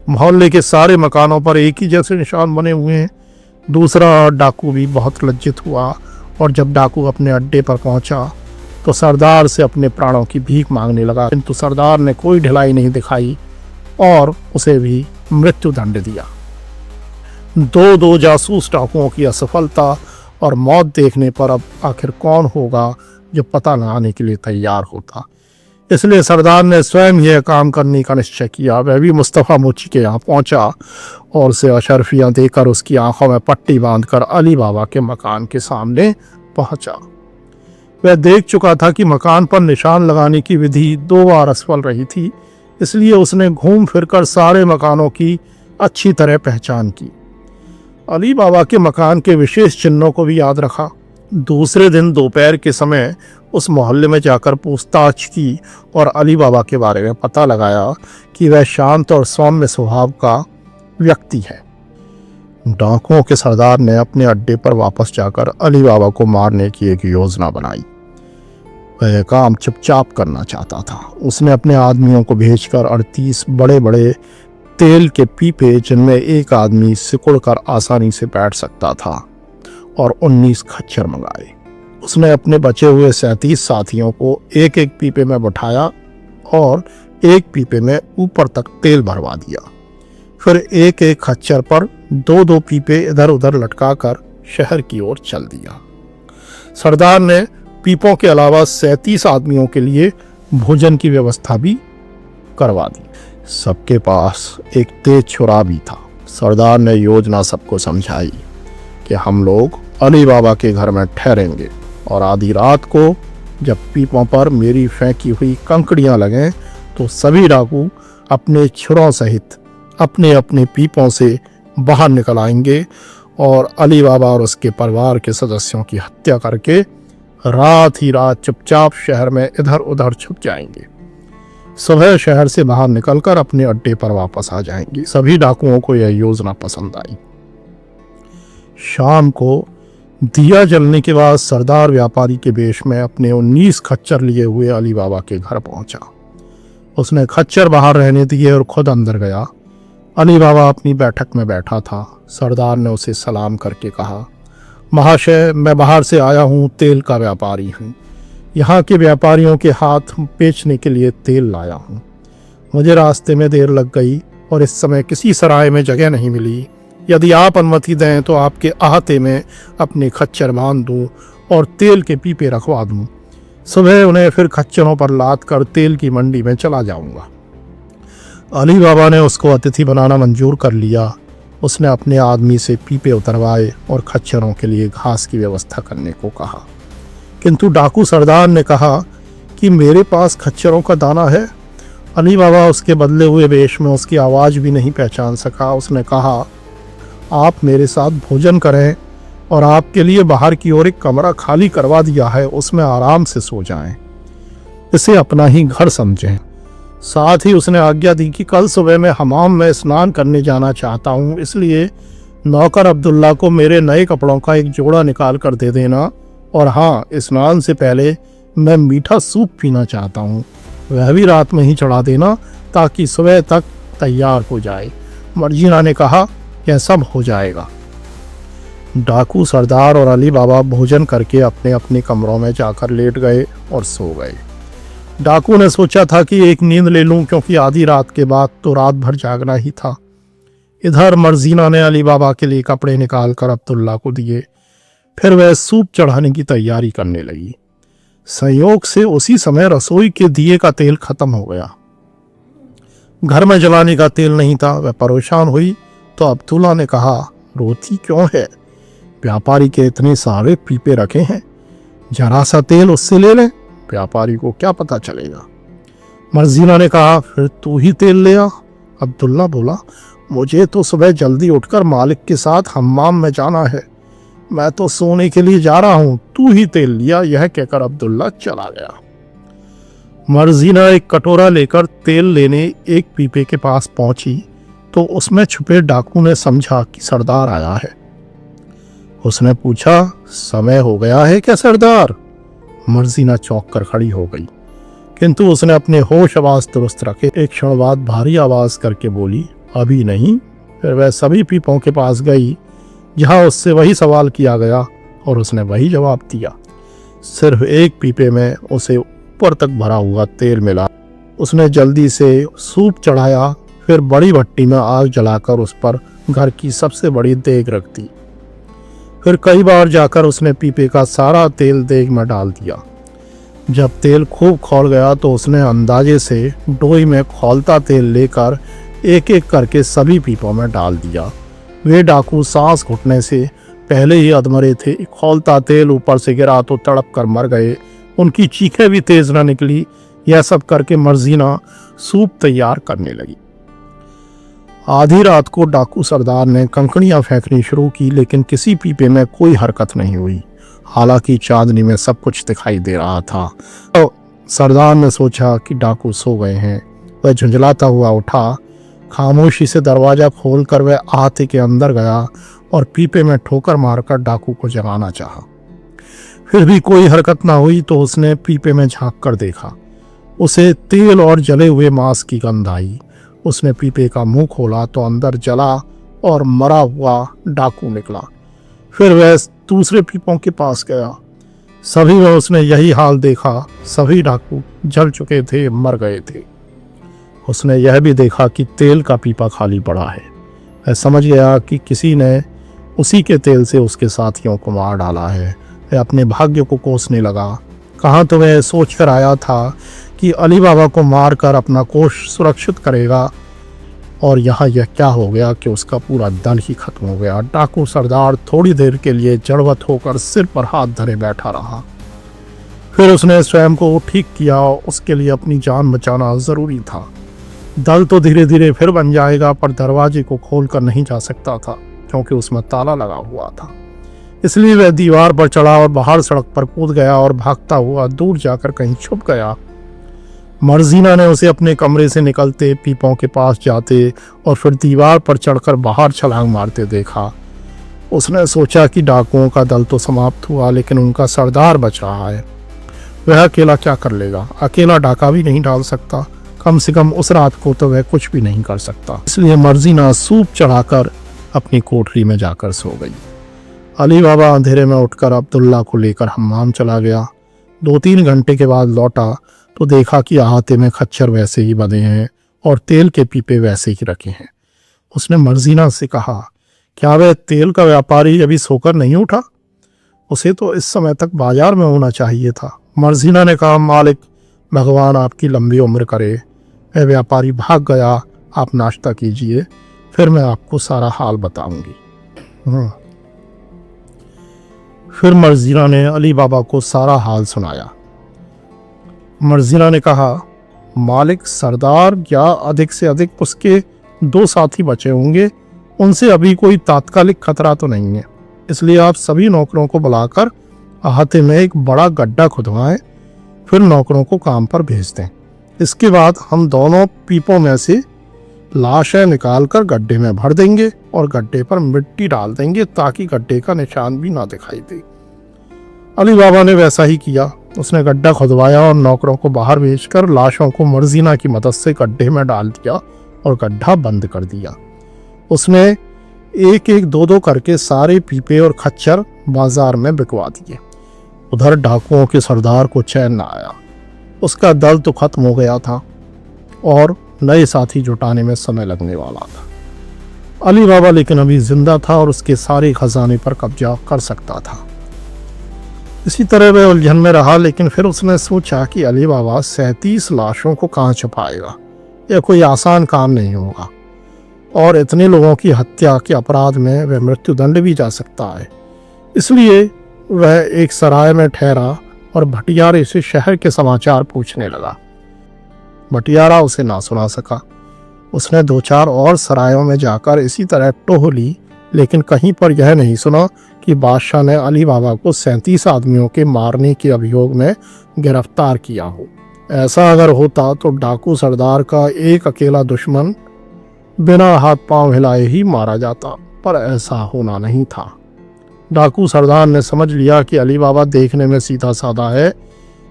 मोहल्ले के सारे मकानों पर एक ही जैसे निशान बने हुए हैं। दूसरा डाकू भी बहुत लज्जित हुआ और जब डाकू अपने अड्डे पर पहुंचा तो सरदार से अपने प्राणों की भीख मांगने लगा, किंतु सरदार ने कोई ढिलाई नहीं दिखाई और उसे भी मृत्यु दंड दिया। दो जासूस डाकुओं की असफलता और मौत देखने पर अब आखिर कौन होगा जो पता लगाने के लिए तैयार होता। इसलिए सरदार ने स्वयं यह काम करने का निश्चय किया। वह भी मुस्तफ़ा मोची के यहाँ पहुंचा और उसे अशरफियाँ देकर उसकी आंखों में पट्टी बांधकर अली बाबा के मकान के सामने पहुंचा। वह देख चुका था कि मकान पर निशान लगाने की विधि 2 बार असफल रही थी, इसलिए उसने घूम फिरकर सारे मकानों की अच्छी तरह पहचान की। अली बाबा के मकान के विशेष चिन्हों को भी याद रखा। दूसरे दिन दोपहर के समय उस मोहल्ले में जाकर पूछताछ की और अली बाबा के बारे में पता लगाया कि वह शांत और सौम्य स्वभाव का व्यक्ति है। डाकुओं के सरदार ने अपने अड्डे पर वापस जाकर अली बाबा को मारने की एक योजना बनाई। वह काम चुपचाप करना चाहता था। उसने अपने आदमियों को भेजकर 38 बड़े बड़े तेल के पीपे, जिनमें एक आदमी सिकुड़कर आसानी से बैठ सकता था, और 19 खच्चर मंगाए। उसने अपने बचे हुए 37 साथियों को एक एक पीपे में बैठाया और एक पीपे में ऊपर तक तेल भरवा दिया। फिर एक एक खच्चर पर 2-2 पीपे इधर उधर लटकाकर शहर की ओर चल दिया। सरदार ने पीपों के अलावा 37 आदमियों के लिए भोजन की व्यवस्था भी करवा दी। सबके पास एक तेज छुरा भी था। सरदार ने योजना सबको समझाई कि हम लोग अली बाबा के घर में ठहरेंगे और आधी रात को जब पीपों पर मेरी फेंकी हुई कंकड़ियां लगें तो सभी डाकू अपने छुरों सहित अपने अपने पीपों से बाहर निकल आएंगे और अली बाबा और उसके परिवार के सदस्यों की हत्या करके रात ही रात चुपचाप शहर में इधर उधर छुप जाएंगे। सुबह शहर से बाहर निकलकर अपने अड्डे पर वापस आ जाएंगे। सभी डाकुओं को यह योजना पसंद आई। शाम को दिया जलने के बाद सरदार व्यापारी के वेश में अपने 19 खच्चर लिए हुए अली बाबा के घर पहुंचा। उसने खच्चर बाहर रहने दिए और खुद अंदर गया। अली बाबा अपनी बैठक में बैठा था। सरदार ने उसे सलाम करके कहा, महाशय, मैं बाहर से आया हूँ, तेल का व्यापारी हूँ। यहाँ के व्यापारियों के हाथ बेचने के लिए तेल लाया हूँ। मुझे रास्ते में देर लग गई और इस समय किसी सराय में जगह नहीं मिली। यदि आप अनुमति दें तो आपके अहाते में अपने खच्चर बांध दूँ और तेल के पीपे रखवा दूँ। सुबह उन्हें फिर खच्चरों पर लाद कर तेल की मंडी में चला जाऊँगा। अली बाबा ने उसको अतिथि बनाना मंजूर कर लिया। उसने अपने आदमी से पीपे उतरवाए और खच्चरों के लिए घास की व्यवस्था करने को कहा, किंतु डाकू सरदार ने कहा कि मेरे पास खच्चरों का दाना है। अली बाबा उसके बदले हुए वेश में उसकी आवाज़ भी नहीं पहचान सका। उसने कहा, आप मेरे साथ भोजन करें और आपके लिए बाहर की ओर एक कमरा खाली करवा दिया है, उसमें आराम से सो जाएं। इसे अपना ही घर समझें। साथ ही उसने आज्ञा दी कि कल सुबह मैं हमाम में स्नान करने जाना चाहता हूँ, इसलिए नौकर अब्दुल्ला को मेरे नए कपड़ों का एक जोड़ा निकाल कर दे देना। और हाँ, स्नान से पहले मैं मीठा सूप पीना चाहता हूँ, वह भी रात में ही चढ़ा देना ताकि सुबह तक तैयार हो जाए। मर्जीना ने कहा, यह सब हो जाएगा। डाकू सरदार और अली बाबा भोजन करके अपने अपने कमरों में जाकर लेट गए और सो गए। डाकू ने सोचा था कि एक नींद ले लूं, क्योंकि आधी रात के बाद तो रात भर जागना ही था। इधर मर्जीना ने अली बाबा के लिए कपड़े निकाल कर अब्दुल्ला को दिए। फिर वह सूप चढ़ाने की तैयारी करने लगी। संयोग से उसी समय रसोई के दिए का तेल खत्म हो गया। घर में जलाने का तेल नहीं था। वह परेशान हुई तो अब्दुल्ला ने कहा, रोती क्यों है? व्यापारी के इतने सारे पीपे रखे हैं, जरा सा तेल उससे ले लें, व्यापारी को क्या पता चलेगा। मर्जीना ने कहा, फिर तू ही तेल ले आ। अब्दुल्ला बोला, मुझे तो सुबह जल्दी उठकर मालिक के साथ हम्माम में जाना है, मैं तो सोने के लिए जा रहा हूं, तू ही तेल लिया। यह कहकर अब्दुल्ला चला गया। मर्जीना एक कटोरा लेकर तेल लेने एक पीपे के पास पहुंची तो उसमें छुपे डाकू ने समझा कि सरदार आया है। उसने पूछा, समय हो गया है क्या सरदार? मर्जीना चौंक कर खड़ी हो गई, किंतु उसने अपने होश आवाज दुरुस्त रखे। एक क्षण बाद भारी आवाज करके बोली, अभी नहीं। फिर वह सभी पीपों के पास गई जहां उससे वही सवाल किया गया और उसने वही जवाब दिया। सिर्फ एक पीपे में उसे ऊपर तक भरा हुआ तेल मिला। उसने जल्दी से सूप चढ़ाया, फिर बड़ी भट्टी में आग जलाकर उस पर घर की सबसे बड़ी देग रख दी। फिर कई बार जाकर उसने पीपे का सारा तेल देग में डाल दिया। जब तेल खूब खौल गया तो उसने अंदाजे से डोई में खौलता तेल लेकर एक एक करके सभी पीपों में डाल दिया। वे डाकू सांस घुटने से पहले ही अधमरे थे। खौलता तेल ऊपर से गिरा तो तड़प कर मर गए। उनकी चीखें भी तेज न निकली। यह सब करके मर्जीना सूप तैयार करने लगी। आधी रात को डाकू सरदार ने कंकड़ियां फेंकनी शुरू की, लेकिन किसी पीपे में कोई हरकत नहीं हुई। हालांकि चांदनी में सब कुछ दिखाई दे रहा था। तो सरदार ने सोचा कि डाकू सो गए हैं। वह झुंझलाता हुआ उठा, खामोशी से दरवाजा खोलकर वह आहते के अंदर गया और पीपे में ठोकर मारकर डाकू को जगाना चाहा। फिर भी कोई हरकत ना हुई तो उसने पीपे में झांक कर देखा। उसे तेल और जले हुए मांस की गंध आई। उसने पीपे का मुंह खोला तो अंदर जला और मरा हुआ डाकू निकला। फिर वह दूसरे पीपों के पास गया। सभी में उसने यही हाल देखा। सभी डाकू जल चुके थे, मर गए थे। उसने यह भी देखा कि तेल का पीपा खाली पड़ा है। वह समझ गया कि किसी ने उसी के तेल से उसके साथियों को मार डाला है। वह अपने भाग्य को कोसने लगा। कहाँ तो वह सोच कर आया था कि अली बाबा को मारकर अपना कोष सुरक्षित करेगा, और यहाँ यह क्या हो गया कि उसका पूरा दल ही खत्म हो गया। डाकू सरदार थोड़ी देर के लिए जड़वत होकर सिर पर हाथ धरे बैठा रहा। फिर उसने स्वयं को ठीक किया। उसके लिए अपनी जान बचाना जरूरी था। दल तो धीरे धीरे फिर बन जाएगा, पर दरवाजे को खोलकर नहीं जा सकता था क्योंकि उसमें ताला लगा हुआ था। इसलिए वह दीवार पर चढ़ा और बाहर सड़क पर कूद गया और भागता हुआ दूर जाकर कहीं छुप गया। मर्जीना ने उसे अपने कमरे से निकलते, पीपों के पास जाते और फिर दीवार पर चढ़कर बाहर छलांग मारते देखा। उसने सोचा कि डाकुओं का दल तो समाप्त हुआ, लेकिन उनका सरदार बच रहा है। वह अकेला क्या कर लेगा? अकेला डाका भी नहीं डाल सकता। कम से कम उस रात को तो वह कुछ भी नहीं कर सकता। इसलिए मर्जीना सूप चढ़ाकर अपनी कोठरी में जाकर सो गई। अली बाबा अंधेरे में उठकर अब्दुल्ला को लेकर हम्माम चला गया। 2-3 घंटे के बाद लौटा तो देखा कि अहाते में खच्चर वैसे ही बंधे हैं और तेल के पीपे वैसे ही रखे हैं। उसने मर्जीना से कहा, क्या वह तेल का व्यापारी अभी सोकर नहीं उठा? उसे तो इस समय तक बाजार में होना चाहिए था। मर्जीना ने कहा, मालिक भगवान आपकी लंबी उम्र करे। वह व्यापारी भाग गया। आप नाश्ता कीजिए, फिर मैं आपको सारा हाल बताऊंगी। फिर मर्जीना ने अली बाबा को सारा हाल सुनाया। मर्जीना ने कहा, मालिक सरदार या अधिक से अधिक उसके 2 साथी बचे होंगे। उनसे अभी कोई तात्कालिक खतरा तो नहीं है। इसलिए आप सभी नौकरों को बुलाकर अहाते में एक बड़ा गड्ढा खुदवाएं, फिर नौकरों को काम पर भेज दें। इसके बाद हम दोनों पीपों में से लाशें निकालकर गड्ढे में भर देंगे और गड्ढे पर मिट्टी डाल देंगे ताकि गड्ढे का निशान भी ना दिखाई दे। अली बाबा ने वैसा ही किया। उसने गड्ढा खुदवाया और नौकरों को बाहर भेजकर लाशों को मर्जीना की मदद से गड्ढे में डाल दिया और गड्ढा बंद कर दिया। उसने एक एक 2-2 करके सारे पीपे और खच्चर बाजार में बिकवा दिए। उधर डाकुओं के सरदार को चैन न आया। उसका दल तो खत्म हो गया था और नए साथी जुटाने में समय लगने वाला था। अली बाबा लेकिन अभी जिंदा था और उसके सारे खजाने पर कब्जा कर सकता था। इसी तरह वह उलझन में रहा, लेकिन फिर उसने सोचा कि अली बाबा 37 लाशों को कहाँ छुपाएगा। यह कोई आसान काम नहीं होगा और इतने लोगों की हत्या के अपराध में वह मृत्युदंड भी जा सकता है। इसलिए वह एक सराय में ठहरा और भटियारे से शहर के समाचार पूछने लगा। भटियारा उसे ना सुना सका। उसने 2-4 और सरायों में जाकर इसी तरह टोह ली, लेकिन कहीं पर यह नहीं सुना कि बादशाह ने अली बाबा को 37 आदमियों के मारने के अभियोग में गिरफ्तार किया हो। ऐसा अगर होता तो डाकू सरदार का एक अकेला दुश्मन बिना हाथ पांव हिलाए ही मारा जाता, पर ऐसा होना नहीं था। डाकू सरदार ने समझ लिया कि अली बाबा देखने में सीधा साधा है,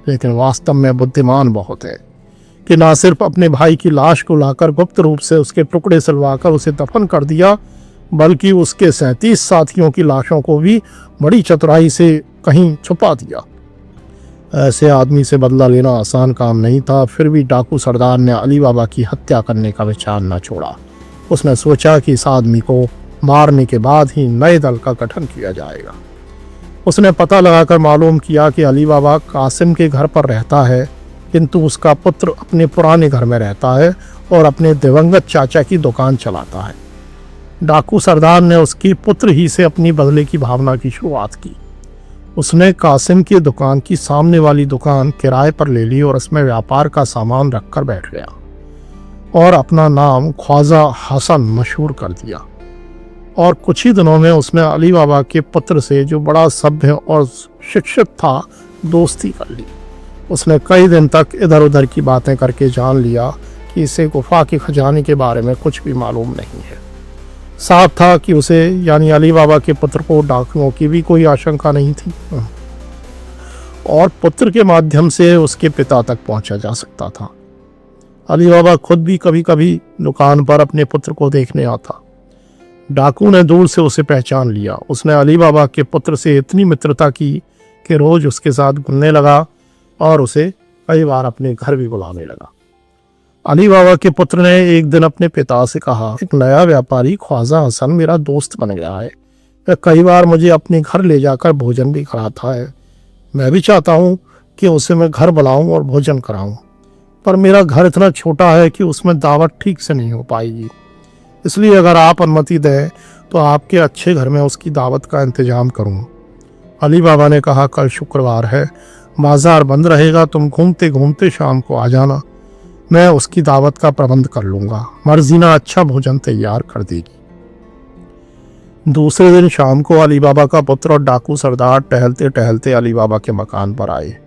लेकिन वास्तव में बुद्धिमान बहुत है, कि ना सिर्फ अपने भाई की लाश को लाकर गुप्त रूप से उसके टुकड़े सिलवाकर उसे दफन कर दिया, बल्कि उसके 37 साथियों की लाशों को भी बड़ी चतुराई से कहीं छुपा दिया। ऐसे आदमी से बदला लेना आसान काम नहीं था, फिर भी डाकू सरदार ने अली बाबा की हत्या करने का विचार न छोड़ा। उसने सोचा कि इस आदमी को मारने के बाद ही नए दल का गठन किया जाएगा। उसने पता लगाकर मालूम किया कि अली बाबा कासिम के घर पर रहता है, किंतु उसका पुत्र अपने पुराने घर में रहता है और अपने दिवंगत चाचा की दुकान चलाता है। डाकू सरदार ने उसकी पुत्र ही से अपनी बदले की भावना की शुरुआत की। उसने कासिम की दुकान की सामने वाली दुकान किराए पर ले ली और उसमें व्यापार का सामान रखकर बैठ गया और अपना नाम ख्वाजा हसन मशहूर कर दिया। और कुछ ही दिनों में उसने अली बाबा के पुत्र से, जो बड़ा सभ्य और शिक्षित था, दोस्ती कर ली। उसने कई दिन तक इधर उधर की बातें करके जान लिया कि इसे गुफा के खजाने के बारे में कुछ भी मालूम नहीं है। साफ था कि उसे यानी अली बाबा के पुत्र को डाकुओं की भी कोई आशंका नहीं थी और पुत्र के माध्यम से उसके पिता तक पहुंचा जा सकता था। अली बाबा खुद भी कभी कभी दुकान पर अपने पुत्र को देखने आता। डाकू ने दूर से उसे पहचान लिया। उसने अली बाबा के पुत्र से इतनी मित्रता की कि रोज उसके साथ घुलने लगा और उसे कई बार अपने घर भी बुलाने लगा। अली बाबा के पुत्र ने एक दिन अपने पिता से कहा, एक नया व्यापारी ख्वाजा हसन मेरा दोस्त बन गया है। वह कई बार मुझे अपने घर ले जाकर भोजन भी कराता है। मैं भी चाहता हूँ कि उसे मैं घर बुलाऊं और भोजन कराऊं, पर मेरा घर इतना छोटा है कि उसमें दावत ठीक से नहीं हो पाएगी। इसलिए अगर आप अनुमति दें तो आपके अच्छे घर में उसकी दावत का इंतजाम करूँ। अली बाबा ने कहा, कल शुक्रवार है, बाजार बंद रहेगा, तुम घूमते घूमते शाम को आ जाना, मैं उसकी दावत का प्रबंध कर लूंगा। मर्जीना अच्छा भोजन तैयार कर देगी। दूसरे दिन शाम को अली बाबा का पुत्र और डाकू सरदार टहलते टहलते अली बाबा के मकान पर आए।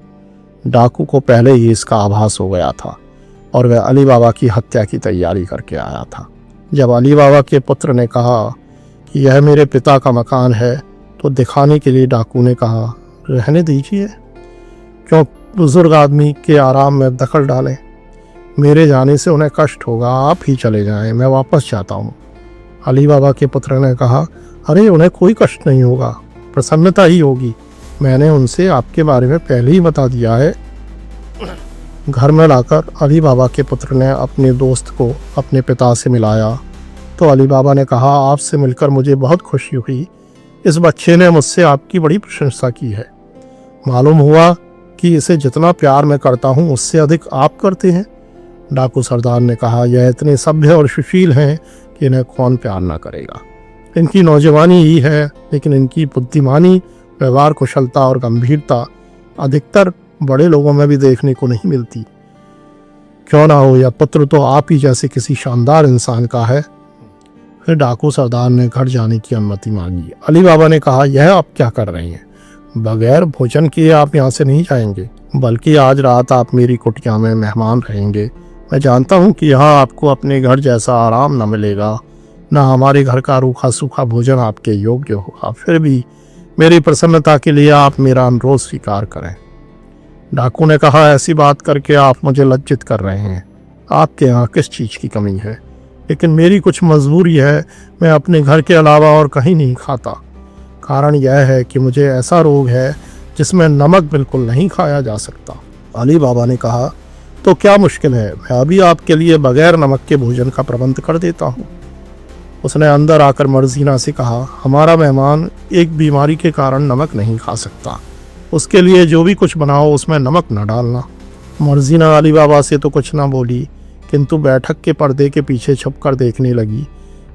डाकू को पहले ही इसका आभास हो गया था और वह अली बाबा की हत्या की तैयारी करके आया था। जब अली बाबा के पुत्र ने कहा कि यह मेरे पिता का मकान है, तो दिखाने के लिए डाकू ने कहा, रहने दीजिए, क्यों बुजुर्ग आदमी के आराम में दखल डालें। मेरे जाने से उन्हें कष्ट होगा, आप ही चले जाएं, मैं वापस जाता हूँ। अली बाबा के पुत्र ने कहा, अरे उन्हें कोई कष्ट नहीं होगा, प्रसन्नता ही होगी। मैंने उनसे आपके बारे में पहले ही बता दिया है। घर में लाकर अली बाबा के पुत्र ने अपने दोस्त को अपने पिता से मिलाया तो अली बाबा ने कहा, आपसे मिलकर मुझे बहुत खुशी हुई। इस बच्चे ने मुझसे आपकी बड़ी प्रशंसा की है। मालूम हुआ कि इसे जितना प्यार मैं करता हूँ उससे अधिक आप करते हैं। डाकू सरदार ने कहा, यह इतने सभ्य और सुशील हैं कि इन्हें कौन प्यार ना करेगा। इनकी नौजवानी ही है, लेकिन इनकी बुद्धिमानी, व्यवहार कुशलता और गंभीरता अधिकतर बड़े लोगों में भी देखने को नहीं मिलती। क्यों ना हो, यह पुत्र तो आप ही जैसे किसी शानदार इंसान का है। फिर डाकू सरदार ने घर जाने की अनुमति मांगी। अली बाबा ने कहा, यह आप क्या कर रहे हैं? बगैर भोजन किए आप यहाँ से नहीं जाएंगे, बल्कि आज रात आप मेरी कुटिया में मेहमान रहेंगे। मैं जानता हूँ कि यहाँ आपको अपने घर जैसा आराम न मिलेगा, न हमारे घर का रूखा सूखा भोजन आपके योग्य होगा। फिर भी मेरी प्रसन्नता के लिए आप मेरा अनुरोध स्वीकार करें। डाकू ने कहा, ऐसी बात करके आप मुझे लज्जित कर रहे हैं। आपके यहाँ किस चीज़ की कमी है? लेकिन मेरी कुछ मजबूरी है, मैं अपने घर के अलावा और कहीं नहीं खाता। कारण यह है कि मुझे ऐसा रोग है जिसमें नमक बिल्कुल नहीं खाया जा सकता। अली बाबा ने कहा, तो क्या मुश्किल है, मैं अभी आपके लिए बगैर नमक के भोजन का प्रबंध कर देता हूँ। उसने अंदर आकर मर्जीना से कहा, हमारा मेहमान एक बीमारी के कारण नमक नहीं खा सकता, उसके लिए जो भी कुछ बनाओ उसमें नमक न डालना। मर्जीना अली बाबा से तो कुछ ना बोली, किंतु बैठक के पर्दे के पीछे छुपकर देखने लगी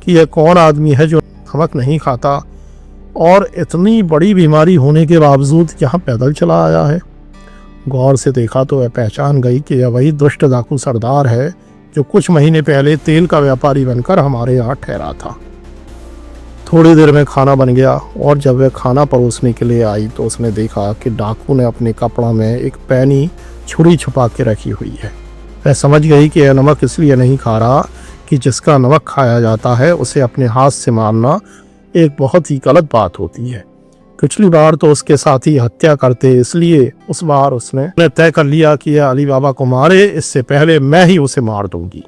कि यह कौन आदमी है जो नमक नहीं खाता और इतनी बड़ी बीमारी होने के बावजूद यहाँ पैदल चला आया है। गौर से देखा तो वह पहचान गई कि यह वही दुष्ट डाकू सरदार है जो कुछ महीने पहले तेल का व्यापारी बनकर हमारे यहाँ ठहरा था। थोड़ी देर में खाना बन गया और जब वह खाना परोसने के लिए आई तो उसने देखा कि डाकू ने अपने कपड़ों में एक पैनी छुरी छुपा के रखी हुई है। वह समझ गई कि यह नमक इसलिए नहीं खा रहा कि जिसका नमक खाया जाता है उसे अपने हाथ से मारना एक बहुत ही गलत बात होती है। पिछली बार तो उसके साथी हत्या करते, इसलिए उस बार उसने तय कर लिया कि यह अली बाबा को मारे, इससे पहले मैं ही उसे मार दूंगी।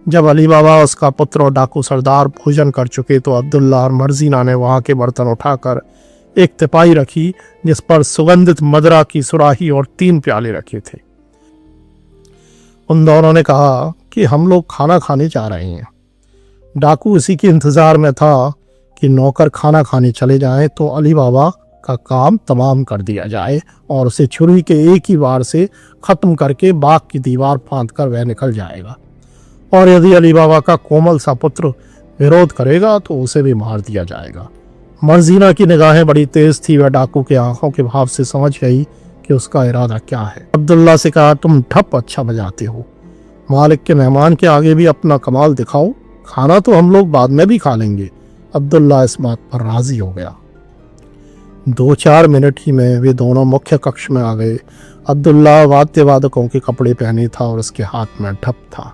जब अली बाबा, उसका पुत्र और डाकू सरदार भोजन कर चुके तो अब्दुल्ला और मर्जीना ने वहां के बर्तन उठाकर एक तिपाही रखी जिस पर सुगंधित मदरा की सुराही और 3 प्याले रखे थे। उन दोनों ने कहा कि हम लोग खाना खाने जा रहे हैं। डाकू इसी के इंतजार में था कि नौकर खाना खाने चले जाएं तो अली बाबा का काम तमाम कर दिया जाए और उसे छुरी के एक ही वार से खत्म करके बाग की दीवार फांद कर वह निकल जाएगा, और यदि अली बाबा का कोमल सा पुत्र विरोध करेगा तो उसे भी मार दिया जाएगा। मर्जीना की निगाहें बड़ी तेज थी। वह डाकू के आंखों के भाव से समझ गई कि उसका इरादा क्या है। अब्दुल्ला से कहा, तुम ढप अच्छा बजाते हो, मालिक के मेहमान के आगे भी अपना कमाल दिखाओ, खाना तो हम लोग बाद में भी खा लेंगे। अब्दुल्ला इस बात पर राजी हो गया। 2-4 मिनट ही में वे दोनों मुख्य कक्ष में आ गए। अब्दुल्ला वाद्य वादकों के कपड़े पहने था और उसके हाथ में ढप था।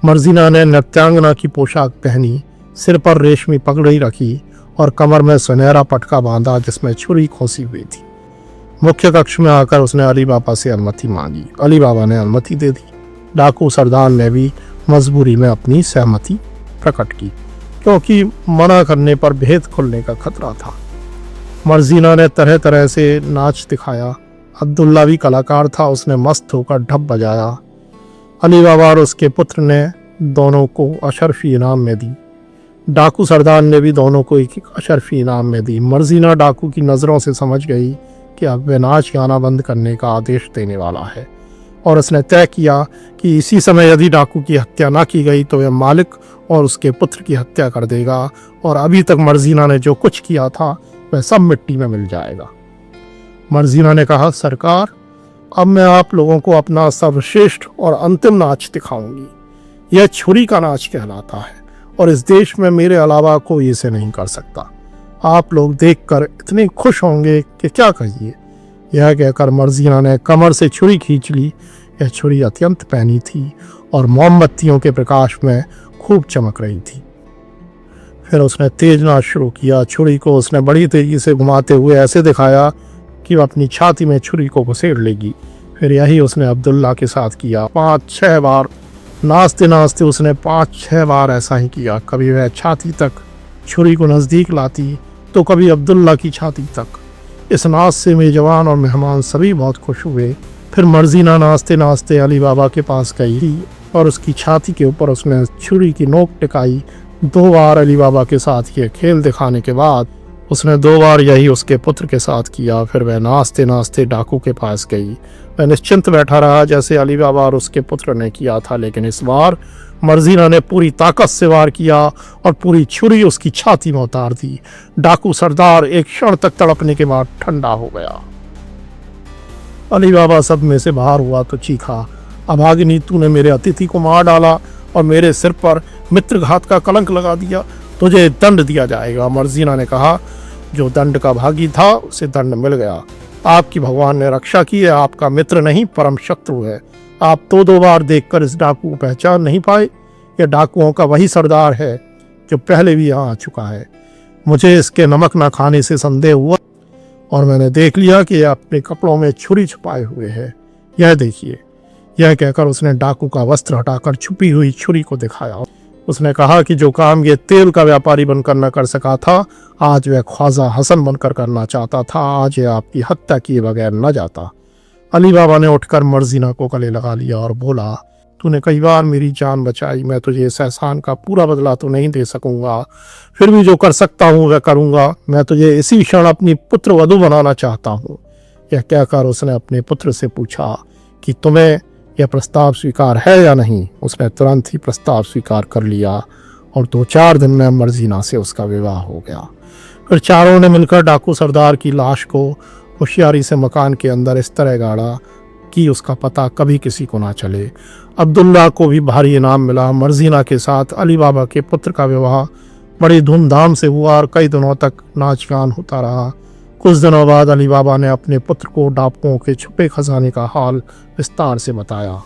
मर्जीना ने नृत्यांगना की पोशाक पहनी, सिर पर रेशमी पगड़ी रखी और कमर में सुनहरा पटका बांधा जिसमें छुरी खोसी हुई थी। मुख्य कक्ष में आकर उसने अली बाबा से अनुमति मांगी। अली बाबा ने अनुमति दे दी। डाकू सरदार ने भी मजबूरी में अपनी सहमति प्रकट की, क्योंकि मना करने पर भेद खुलने का खतरा था। मर्जीना ने तरह तरह से नाच दिखाया। अब्दुल्ला भी कलाकार था, उसने मस्त होकर ढप बजाया। अली बाबा और उसके पुत्र ने दोनों को अशरफी इनाम में दी। डाकू सरदार ने भी दोनों को एक अशरफी इनाम में दी। मर्जीना डाकू की नज़रों से समझ गई कि अब वह नाच गाना बंद करने का आदेश देने वाला है, और उसने तय किया कि इसी समय यदि डाकू की हत्या न की गई तो वह मालिक और उसके पुत्र की हत्या कर देगा, और अभी तक मर्जीना ने जो कुछ किया था वह सब मिट्टी में मिल जाएगा। मर्जीना ने कहा, सरकार, अब मैं आप लोगों को अपना सर्वश्रेष्ठ और अंतिम नाच दिखाऊंगी। यह छुरी का नाच कहलाता है और इस देश में मेरे अलावा कोई इसे नहीं कर सकता। आप लोग देखकर इतने खुश होंगे कि क्या कहिए। यह कहकर मर्जीना ने कमर से छुरी खींच ली। यह छुरी अत्यंत पैनी थी और मोमबत्तियों के प्रकाश में खूब चमक रही थी। फिर उसने तेज नाच शुरू किया। छुरी को उसने बड़ी तेजी से घुमाते हुए ऐसे दिखाया कि वह अपनी छाती में छुरी को घुसेड़ लेगी। फिर यही उसने अब्दुल्ला के साथ किया। 5-6 बार नाचते नाचते उसने 5-6 बार ऐसा ही किया। कभी वह छाती तक छुरी को नज़दीक लाती तो कभी अब्दुल्ला की छाती तक। इस नाच से मेजबान और मेहमान सभी बहुत खुश हुए। फिर मर्जीना नाचते नाचते अली बाबा के पास गई और उसकी छाती के ऊपर उसने छुरी की नोक टिकाई। 2 बार अली बाबा के साथ ये खेल दिखाने के बाद उसने 2 बार यही उसके पुत्र के साथ किया। फिर वह नाचते नाचते डाकू के पास गई। वह निश्चिंत बैठा रहा जैसे अली बाबा और उसके पुत्र ने किया था, लेकिन इस बार मर्जीना ने पूरी ताकत से वार किया और पूरी छुरी उसकी छाती में उतार दी। डाकू सरदार एक क्षण तक तड़पने के बाद ठंडा हो गया। अली बाबा सब में से बाहर हुआ तो चीखा, अभागिनी, तूने मेरे अतिथि को मार डाला और मेरे सिर पर मित्रघात का कलंक लगा दिया। तुझे दंड दिया जाएगा। मर्जीना ने कहा, जो दंड का भागी था उसे दंड मिल गया। आपकी भगवान ने रक्षा की है। आपका मित्र नहीं परम शत्रु है। आप तो 2 बार देखकर इस डाकू को पहचान नहीं पाए। यह डाकुओं का वही सरदार है जो पहले भी यहाँ आ चुका है। मुझे इसके नमक न खाने से संदेह हुआ और मैंने देख लिया कि यह अपने कपड़ों में छुरी छुपाए हुए है। यह देखिए। यह कहकर उसने डाकू का वस्त्र हटाकर छुपी हुई छुरी को दिखाया। उसने कहा कि जो काम ये तेल का व्यापारी बनकर न कर सका था, आज वह ख्वाजा हसन बनकर करना चाहता था। आज यह आपकी हत्या किए बगैर न जाता। अली बाबा ने उठकर मर्जीना को गले लगा लिया और बोला, तूने कई बार मेरी जान बचाई। मैं तुझे इस एहसान का पूरा बदला तो नहीं दे सकूंगा, फिर भी जो कर सकता हूँ वह करूंगा। मैं तुझे इसी क्षण अपनी पुत्र वधू बनाना चाहता हूँ। यह कहकर उसने अपने पुत्र से पूछा कि तुम्हें यह प्रस्ताव स्वीकार है या नहीं। उसने तुरंत ही प्रस्ताव स्वीकार कर लिया और 2-4 दिन में मर्जीना से उसका विवाह हो गया। फिर चारों ने मिलकर डाकू सरदार की लाश को होशियारी से मकान के अंदर इस तरह गाड़ा कि उसका पता कभी किसी को ना चले। अब्दुल्ला को भी भारी इनाम मिला। मर्जीना के साथ अली बाबा के पुत्र का विवाह बड़ी धूमधाम से हुआ और कई दिनों तक नाच गान होता रहा। कुछ दिनों बाद अली बाबा ने अपने पुत्र को डाकुओं के छुपे खजाने का हाल विस्तार से बताया।